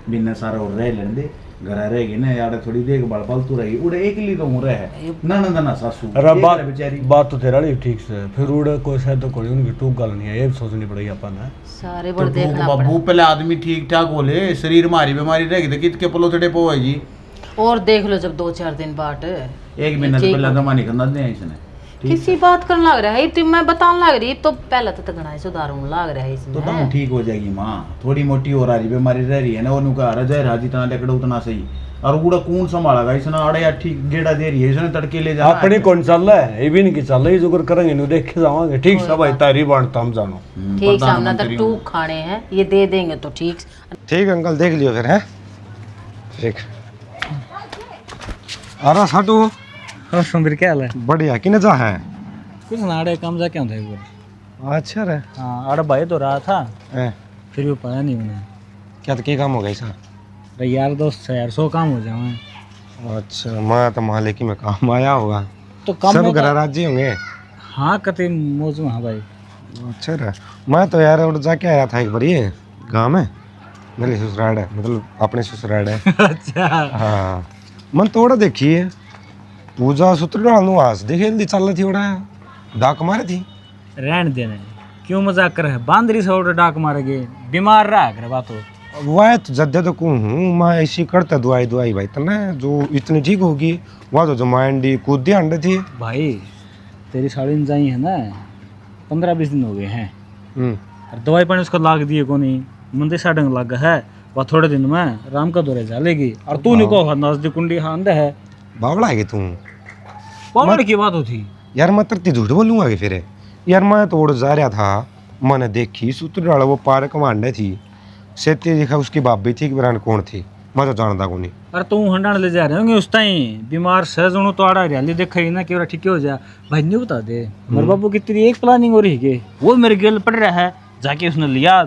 बिना सारा और रह लेने दे घर रहेगी ना यार थोड़ी देखभाल पालतू रहेगी उड़े एक ली तो हूँ रहे ना ना सासू अरे बात तो तेरा नहीं ठीक से फिर उड़े कोई शायद तो कोई उनकी टूक गल नहीं है ये सोचनी पड़ेगी अपन है सारे बड़ देखना बाबू पहले आदमी ठीक ठाक बोले शरीर मारी बीमारी रहेगी तो कितके पलोथड़े पोएगी और देख लो जब 2-4 दिन बाट एक महीना तो पहले दमा नहीं करना दे इसने किसी बात करने लग रहा है तो मैं बताने लग रही तो पहले तो तगड़ा सुधार होने लग रहा है इसमें तो दाम ठीक हो जाएगी माँ थोड़ी मोटी हो रही बीमारी रह रही है ना और कहा रहा जय जितना लकड़ा उतना सही और उड़ा कौन संभालेगा इसने अड़े यार ठीक गेड़ा दे रही है इसने तड़के ले जा अपनी कौन चल रहा है ये भी नहीं कि चल रहा है जो कर करेंगे नु देख के जावांगे ठीक सब भाई तारी बांटता हम जानो ठीक सामने तो टूक खाने हैं ये दे देंगे तो ठीक ठीक अंकल देख लियो फिर है ठीक अरे साटू और सुंदर क्या हाल है बढ़िया किने जा है कुछ ना आड़े काम जा क्या होता है एक बार अच्छा रे हाँ आड़े भाई तो रहा था ए, फिर भी पाया नहीं उन्हें क्या तो क्या काम हो गया सर अरे यार दोस्त है यार 100 काम हो जाए अच्छा मैं तो मालिकी में काम आया होगा तो काम सब में घर राजी होंगे हाँ कते मौज में हाँ भाई अच्छा रे मैं तो यार उड़ जाके आया था एक बार ये गाँव में मेरी ससुराल है मतलब अपने ससुराल है अच्छा हाँ मन थोड़ा देखिए पूजा सूत्र डालू आज देखे जल्दी चल रही थी उड़ा डाक मारी थी रहन देने क्यों मजाक कर है बांदरी से ऑर्डर डाक मारेगे बीमार रहा कर बात हो वह तो जद्दे तो कूँ हूँ मैं ऐसी करता दुआई दुआई भाई तना जो इतनी ठीक होगी वह तो जमांडी कूद अंडे थी। भाई तेरी साड़ी जाई है ना 15-20 दिन हो गए हैं और दवाई पानी उसको लाग दिए को नहीं मंदिर सा डंग लग है वह थोड़े दिन में राम का दौरे जालेगी और तू नहीं को नजदीक कुंडी हांद है बावड़ा है तू पावड़ की बात होती यार मैं तरती झूठ बोलूंगा कि फिर यार मैं तो उड़ जा रहा था मैंने देखी सूत्र डाला वो पार्क मांडे थी सेती देखा उसकी भाभी थी कि बरान कौन थी मैं तो जानता को नहीं। अरे तू हंडाण ले जा रहे होंगे उस टाइम बीमार सहजणु तो आड़ा हरियाली देखा ही ना कि ठीक हो जा भाई नहीं बता दे मेरे बाबू की तेरी एक प्लानिंग हो रही है वो मेरे गिल पड़ रहा है जाके उसने लिया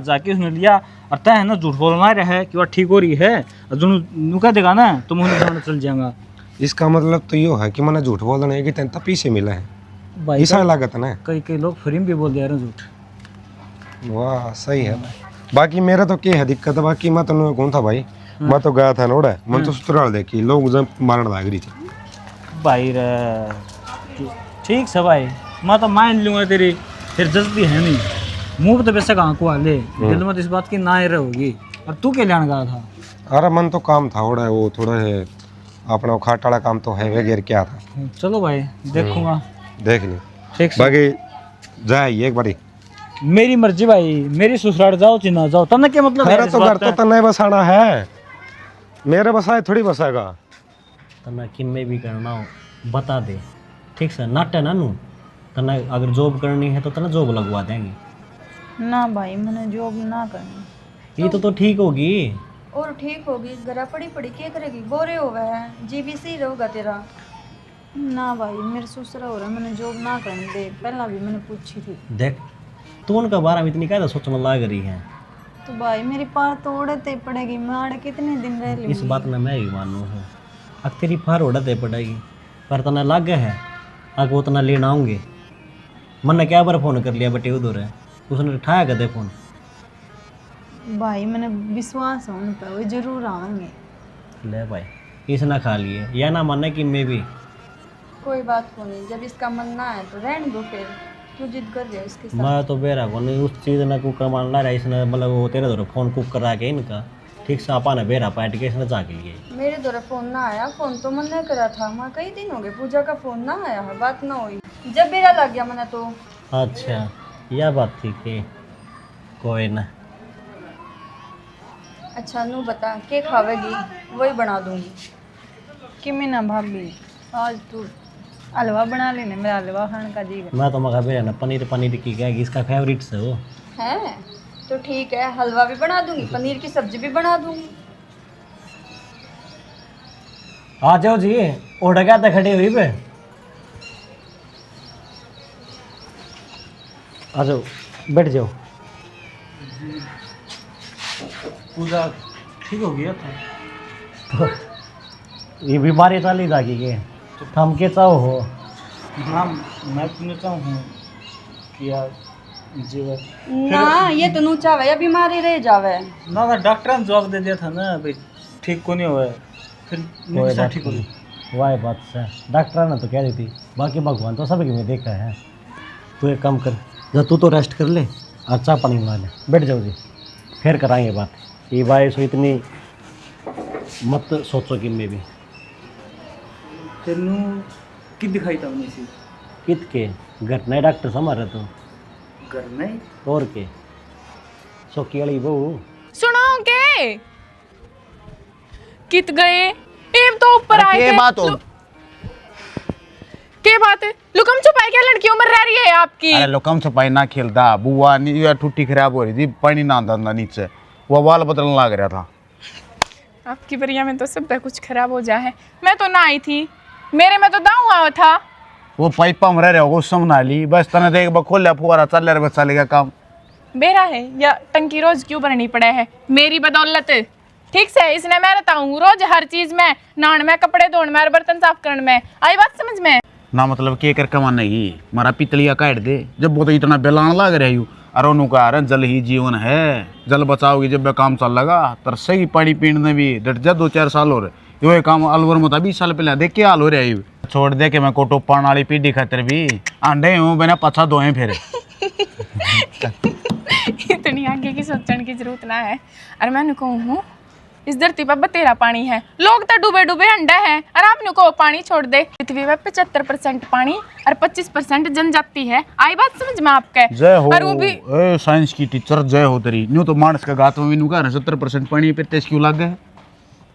और तय है ना झूठ बोलना रहा है कि वह ठीक हो रही है नुका देगा ना तो मुझे चल जाएगा। इसका मतलब तो ये है कि मैंने झूठ बोलना है कि तेन तपी से मिला है भाई ऐसा लागत है ना कई लोग फ्री में भी बोल दे रहे हैं झूठ। वाह सही है बाकी मेरा तो क्या है दिक्कत है बाकी मैं तेन कौन था भाई मैं तो गया था नोड़ा मैं तो सूत्र देखी लोग जब मारने लग रही थी भाई रे ठीक से भाई मैं तो मान लूंगा तेरी फिर जज्बी है नहीं मुंह तो वैसे कहाँ को आले दिल में तो इस बात की ना रहेगी। और तू क्या लेने गया था? अरे मन तो काम था ओड़ा वो थोड़ा है अपना खाट वाला काम तो है वगैरह क्या था। चलो भाई देखूंगा देख ली ठीक से बाकी जाए एक बारी मेरी मर्जी भाई मेरी ससुराल जाओ कि ना जाओ तने क्या मतलब मेरा तो घर तो तन्ने बसाना है मेरे बसाए थोड़ी बसाएगा तना किन में भी करना हो बता दे ठीक से नाटे ना नू तना अगर जॉब करनी है तो तना जॉब लगवा देंगे ना भाई मैंने जॉब ना करनी ये तो ठीक होगी और ठीक होगी घरा पड़ी पड़ी क्या करेगी बोरे हो गए हैं जीबीसी रहोगा तेरा। ना भाई मेरे ससुरा हो रहा मैंने जॉब ना करने दे पहला भी मैंने पूछी थी। देख तू उनका बारे में इतनी क्या सोचने लग रही है तो भाई मेरी पार तो उड़ते पड़ेगी मैं आड़े कितने दिन रह लूंगी। इस बात में मैं भी मानू हूँ अब तेरी फार उड़ते पड़ेगी पर तना लग है अगर वो तना लेना आऊँगे मैंने क्या बार फ़ोन कर लिया बटे उधर है उसने उठाया कर दे फ़ोन। भाई मैंने विश्वास है उन पर वो जरूर आएंगे। ले भाई इसने खा लिए या ना मानने कि मैं भी कोई बात को नहीं जब इसका मन ना है तो रहने दो फिर तू जिद कर रहे इसके साथ। मैं तो बेरा को नहीं उस चीज़ ने कुकर मान ला रहा इसने मतलब वो तेरे दौरे फ़ोन कुक करा के इनका ठीक से आपा ने बेरा पाट के इसने जा के लिए मेरे द्वारा फोन ना आया फोन तो मन ने करा था मैं कई दिन हो गए पूजा का फोन ना आया है बात ना हुई जब बेरा लग गया मैंने तो। अच्छा यह बात थी कि कोई ना। अच्छा नू बता के खावेगी वही बना दूंगी। कि मैं ना भाभी आज तू हलवा बना लेने मेरा हलवा खाने का जी मैं तो मगा बेरा ना पनीर पनीर की कहेगी इसका फेवरेट से वो है तो ठीक है हलवा भी बना दूंगी पनीर की सब्जी भी बना दूंगी। आ जाओ जी ओढ़ क्या था खड़ी हुई पे आ जाओ बैठ जाओ। पूजा ठीक हो गया था ये बीमारी चाली जागी के थम के चाहो हो हाँ मैं तुम्हें चाहूँ कि यार जीवन ना ये तो नू चावे या बीमारी रह जावे ना डॉक्टर ने जवाब दे दिया था ना भाई ठीक को नहीं हुआ है फिर कोई बात ठीक हो नहीं वाह बात से डॉक्टर ने तो कह दी थी बाकी भगवान तो सबकी में देखा है। तू एक काम कर जब तू तो रेस्ट कर ले और चाय पानी बना ले बैठ जाओ जी फिर कराएंगे बात ये भाई सो इतनी मत सोचो कि मैं भी तेनू कि दिखाई था उन्हें से कित के घर नहीं डॉक्टर समारे तो घर नहीं और के सोकी वाली बहू सुनो के कित गए एम तो ऊपर आए थे बात हो के बात है लुकम छुपाई क्या लड़की उम्र रह रही है आपकी। अरे लोकम छपाई ना खेलता बुआ नहीं यार टूटी खराब हो रही थी पानी ना आता था नीचे वो बाल बदलने लग रहा था। आपकी बढ़िया में तो सब कुछ खराब हो जाए मैं तो ना आई थी मेरे में तो दाऊ आया था वो पाइपा में रह रहे हो समझा ली बस तने देख खोल लिया फुवारा चल रहा बस चलेगा काम बेरा है या टंकी रोज क्यों भरनी पड़ा है मेरी बदौलत ठीक से इसने मैं रहता हूँ रोज हर चीज में नान में कपड़े धोने में बर्तन साफ करने में आई बात समझ में ना मतलब के कर कमाने की मारा पितलिया काट दे जब वो तो इतना बेलान लग रही हूँ अरे उन्होंने कहा जल ही जीवन है जल बचाओगी जब वह काम चल लगा तर सही पानी पीने भी डट जा 2-4 साल हो रहे ये काम अलवर में था 20 साल पहले देख के हाल हो रहा है छोड़ दे के मैं कोटो पान वाली पीढ़ी खातर भी आंडे हूँ बिना पछा धोए फिर इतनी आगे की सोचने की जरूरत ना है। और मैंने कहूँ हूँ इस धरती पर बतेरा पानी है, लोग तो डूबे डूबे अंडे हैं और आपने को पानी छोड़ दे। पृथ्वी पर 75% पानी और 25% जनजाति है। आई बात समझ में आपके? जय हो और वो भी ए साइंस की टीचर, जय हो तेरी। न्यू तो मानस का गात में नु का 70% पानी पे तेज क्यों लग गए?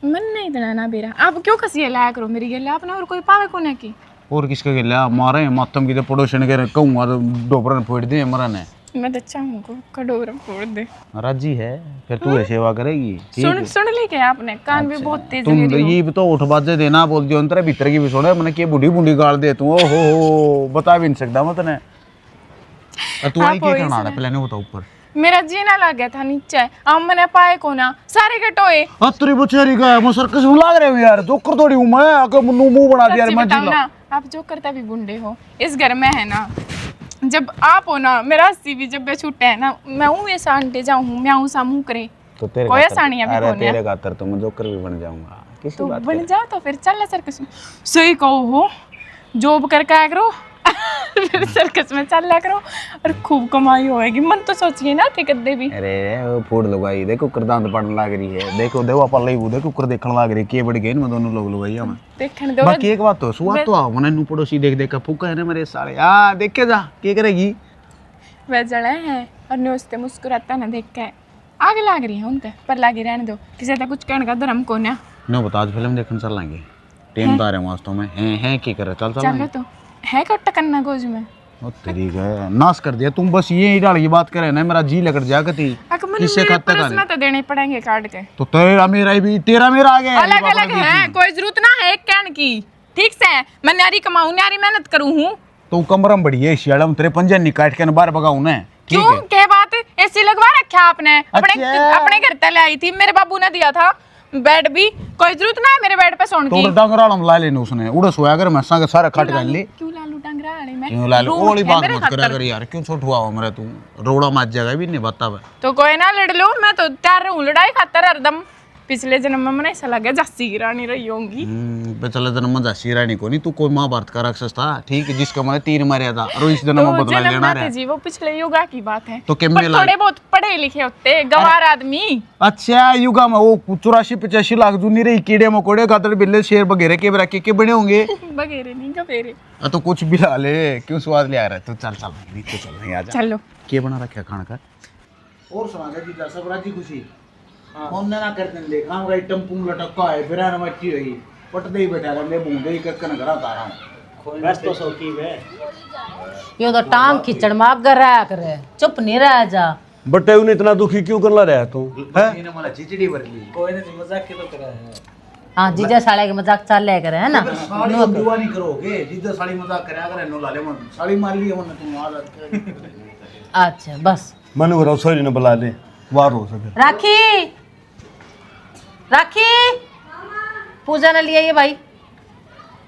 मन नहीं देना ना बेरा, आप क्यों कसिए लाया करो मेरी गले आपने, और कोई पावे को ना की। और किसका गेला मारे मातम की तो पड़ोसन के कहूंगा तो डोबरन फोड़ दे मरन है। मैं तो चाहूँ कटोरा फोड़ दे। राजी है फिर तू ऐसे सेवा करेगी? सुन ली क्या आपने? कान भी बहुत तेज तुम मेरी हो। ये तो उठ बाजे देना बोल दियो अंतर भीतर की भी सुने मैंने के बूढ़ी बूढ़ी गाल दे तू। ओहो हो बता भी नहीं सकता मैं तने। तू आई क्या करना है पहले नहीं बता ऊपर। मेरा जीना लग गया था नीचे, अब मैंने पाए को ना सारे कटोए। अतरी बचेरी का मैं सर्कस में लाग रहे हूं यार, जोकर थोड़ी हूं मैं, आके मुंह बना दिया यार मैं बताओ ना, आप जो करता भी बुंडे हो इस घर में है ना। जब आप हो ना मेरा हंसी भी जब छूटे है ना, मैं हूँ ये सांटे जाऊँ मैं हूँ सामू करे तो तेरे कोई सानिया भी कौन है? तेरे खातर तो मैं जोकर भी बन जाऊंगा। किसी तो बात बन जाओ तो फिर चल सर्कस में। सही कहो हो, जॉब करके आया करो फिर सर्कस में चल लिया करो और खूब कमाई होएगी। मन तो सोचिए ना थे कदे भी। अरे वो फूड लगाई देखो करदांत पड़न लाग रही है, देखो देखो अपन लई देखो कर देखण लाग रही के बढ़ गए मैं दोनों लोग लगाई हम देखने दो। बाकी एक बात तो सुआ तो आ मने नु पड़ोसी देख देख के फूका है ना मेरे साले। आ देख के जा के करेगी वह जड़ा है और न्योस्ते मुस्कुराता ना देख के आगे लाग रही है उनते पर लागे रहने दो, किसी का कुछ कहने का धर्म को ना। नो बता आज फिल्म देखने चल लेंगे टीम दार है वास्तव में हैं की करे चल चलो तो है कट्टा करना गोज में। ओ तेरी है नाश कर दिया तुम, बस ये ही डाल की बात करे ना मेरा जी लगड़ जा कती किससे खाता का में तो देने पड़ेंगे काट के। तो तेरा मेरा भी तेरा मेरा आ गया अलग अलग है, कोई जरूरत ना है कहने की। ठीक से मैं नारी कमाऊं नारी मेहनत करूं हूं तो कमरम बढ़िया है शियाड़ा में तेरे पंजा निकाट के बाहर भगाऊं ना। क्यों क्या बात ऐसी लगवा रखा आपने? अपने घर तले आई थी, मेरे बाबू ने दिया था बेड भी, कोई जरूरत ना है मेरे बेड पे सोने की। तो डंगराल में ला लेने उसने उड़ा सोया कर मैं संग सारा काट कर ले। क्यों लालू डंगराल में? क्यों लालू ओली बात मत करा कर यार, क्यों छोट हुआ मेरा तू रोड़ा मार जाएगा भी नहीं बता बे। तो कोई ना लड़ लो, मैं तो तैयार हूं लड़ाई खातर हरदम। पिछले जन्म में मैंने ऐसा लगा झांसी की रानी रही होंगी। पिछले जन्म में झांसी रानी को नहीं तू कोई महाभारत का राक्षस था ठीक है जिसका मैंने तीर मारा था और इस जन्म में बदला लेना है जी वो पिछले युगा की बात है। तो थोड़े बहुत पढ़े लिखे होते गवार आदमी। अच्छा युगा में वो 84-85 लाख जूनी रही कीड़े मकोड़े गादड़ बिल्ले शेर वगैरह के बरा के बने होंगे बगेरे नहीं गपेरे। तो कुछ भी ला ले क्यों स्वाद ले आ रहा है। तो चल चल तो चल नहीं आ जा चलो के बना रखा खाना का और सुना दे जी सब राजी खुशी फोन ना करते ले काम का टम्पू लटका है फिर आना मट्टी होगी पट दे ही बैठा रहे बूंदे ही कक्कन घर आता रहा बस तो सौकीब है यो तो टांग खिचड़ माप कर रहा करे, चुप नहीं रहा जा। बटे उन्हें इतना दुखी क्यों करला रहा तू है? इन्हें मला चिचड़ी भर ली कोई नहीं मजाक के तो करा है। हाँ जीजा साले के मजाक चल ले करे है ना। साड़ी बुआ नहीं करोगे जिद्दा साड़ी मजाक करे अगर नो लाले मन साड़ी मार ली मन तुम आ अच्छा बस मनु को रसोई ने बुला ले वार हो सके। राखी राखी पूजा ने लिया ये भाई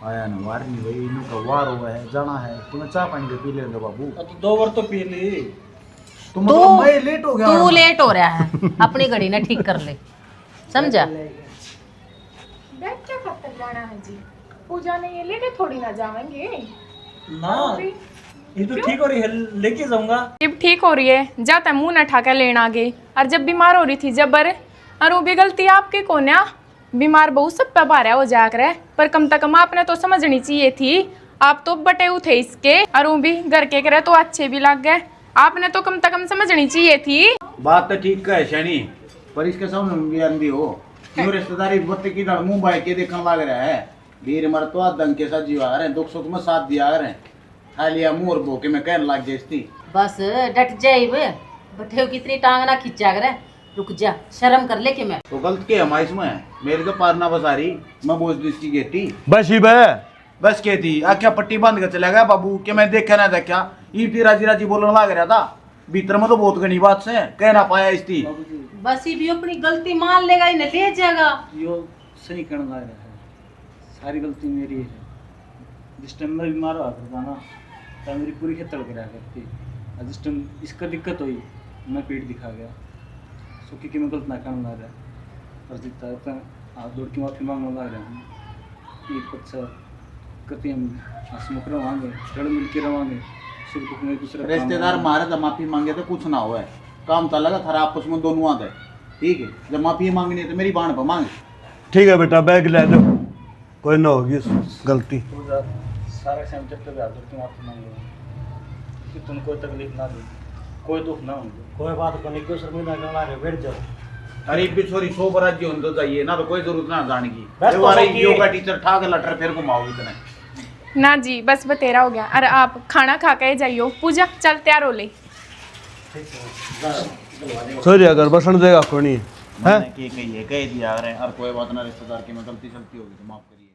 आया ना वार नहीं भाई इन्हों का वार हुआ है जाना है तुम्हें चाय पानी के पी लेंगे बाबू। तो 2 बार तो पी ली तुम मतलब मैं लेट हो गया तू लेट हो रहा है अपनी घड़ी ना ठीक कर ले समझा। बैग क्या खातर जाना है जी? पूजा ने ये लेके थोड़ी ना जाएंगे ना ये तो ठीक हो रही है लेके जाऊंगा। जब ठीक हो रही है जाता मुंह न ठा के लेना आगे। और जब बीमार हो रही थी जबर और वो भी गलती आपकी कौन है? बीमार बहुत सब पे भारा हो जा कर पर कम से कम आपने तो समझनी चाहिए थी। आप तो बटे थे इसके और वो भी घर के करे तो अच्छे भी लग गए। आपने तो कम से कम समझनी चाहिए थी। बात तो ठीक है शनी पर इसके सामने भी अंधी हो क्यों रिश्तेदारी बत्ती की दड़ मुंह भाई के देखने लग रहा है। वीर मरतवा दंग के साथ जीवा रहे दुख सुख में साथ दिया रहे खाली मुंह और भूखे में कहने लग जाती बस डट जाए बटे कितनी टांग ना खिंचा करे। रुक जा शर्म कर ले कि मैं तो गलत के हमारे इसमें मेरे को पारना बसा रही मैं बोझ दी इसकी गेटी बस ही बे बस के थी आख्या पट्टी बांध कर चला गया बाबू के मैं देखा ना था क्या ईटी राजी राजी बोलने लग रहा था भीतर में तो बहुत घनी बात से कह ना पाया इसकी बस ये भी अपनी गलती मान लेगा इन्हें ले जाएगा। यो सही करने लग रहा है सारी गलती मेरी है। जिस टाइम मैं बीमार हुआ करता ना तब मेरी पूरी खेत तड़क रहा करती और जिस टाइम इसका दिक्कत हुई मैं पेट दिखा गया सुखी की मैं गलत ना करने लग रहा और जितना है आप दौड़ की माफ़ी मांगने लग रहा हूँ एक अच्छा करते हम हंसमुख रवांगे रड़ मिल के रवांगे सुख दुख में दूसरे रिश्तेदार मारे तो माफी मांगे तो कुछ ना हुआ काम चलेगा थारा आपस में दोनों आते ठीक है। जब माफी मांगनी है तो मेरी बाण पर मांगे। ठीक है बेटा बैग ले लो, कोई ना होगी गलती। सारा टाइम जब तक हाजिर तुम आपसे मांगे कि तुम कोई तकलीफ ना दी, कोई दुख ना हो। कोई बात को नहीं, क्यों शर्मिंदा करना है, बैठ जाओ। अरे भी छोरी 100 बरात जी होने तो चाहिए ना, तो कोई जरूरत ना जाने की। बस तो हमारे सकी- योगा टीचर ठाक लटर फिर घुमाओगे इतने। ना जी बस बतेरा हो गया। अरे आप खाना खा के जाइयो। पूजा चल तैयार हो ले। सॉरी अगर बसन देगा कोई नहीं है। मैंने कही है कह दिया। अरे और कोई बात ना, रिश्तेदार की मैं गलती होगी तो माफ करिए।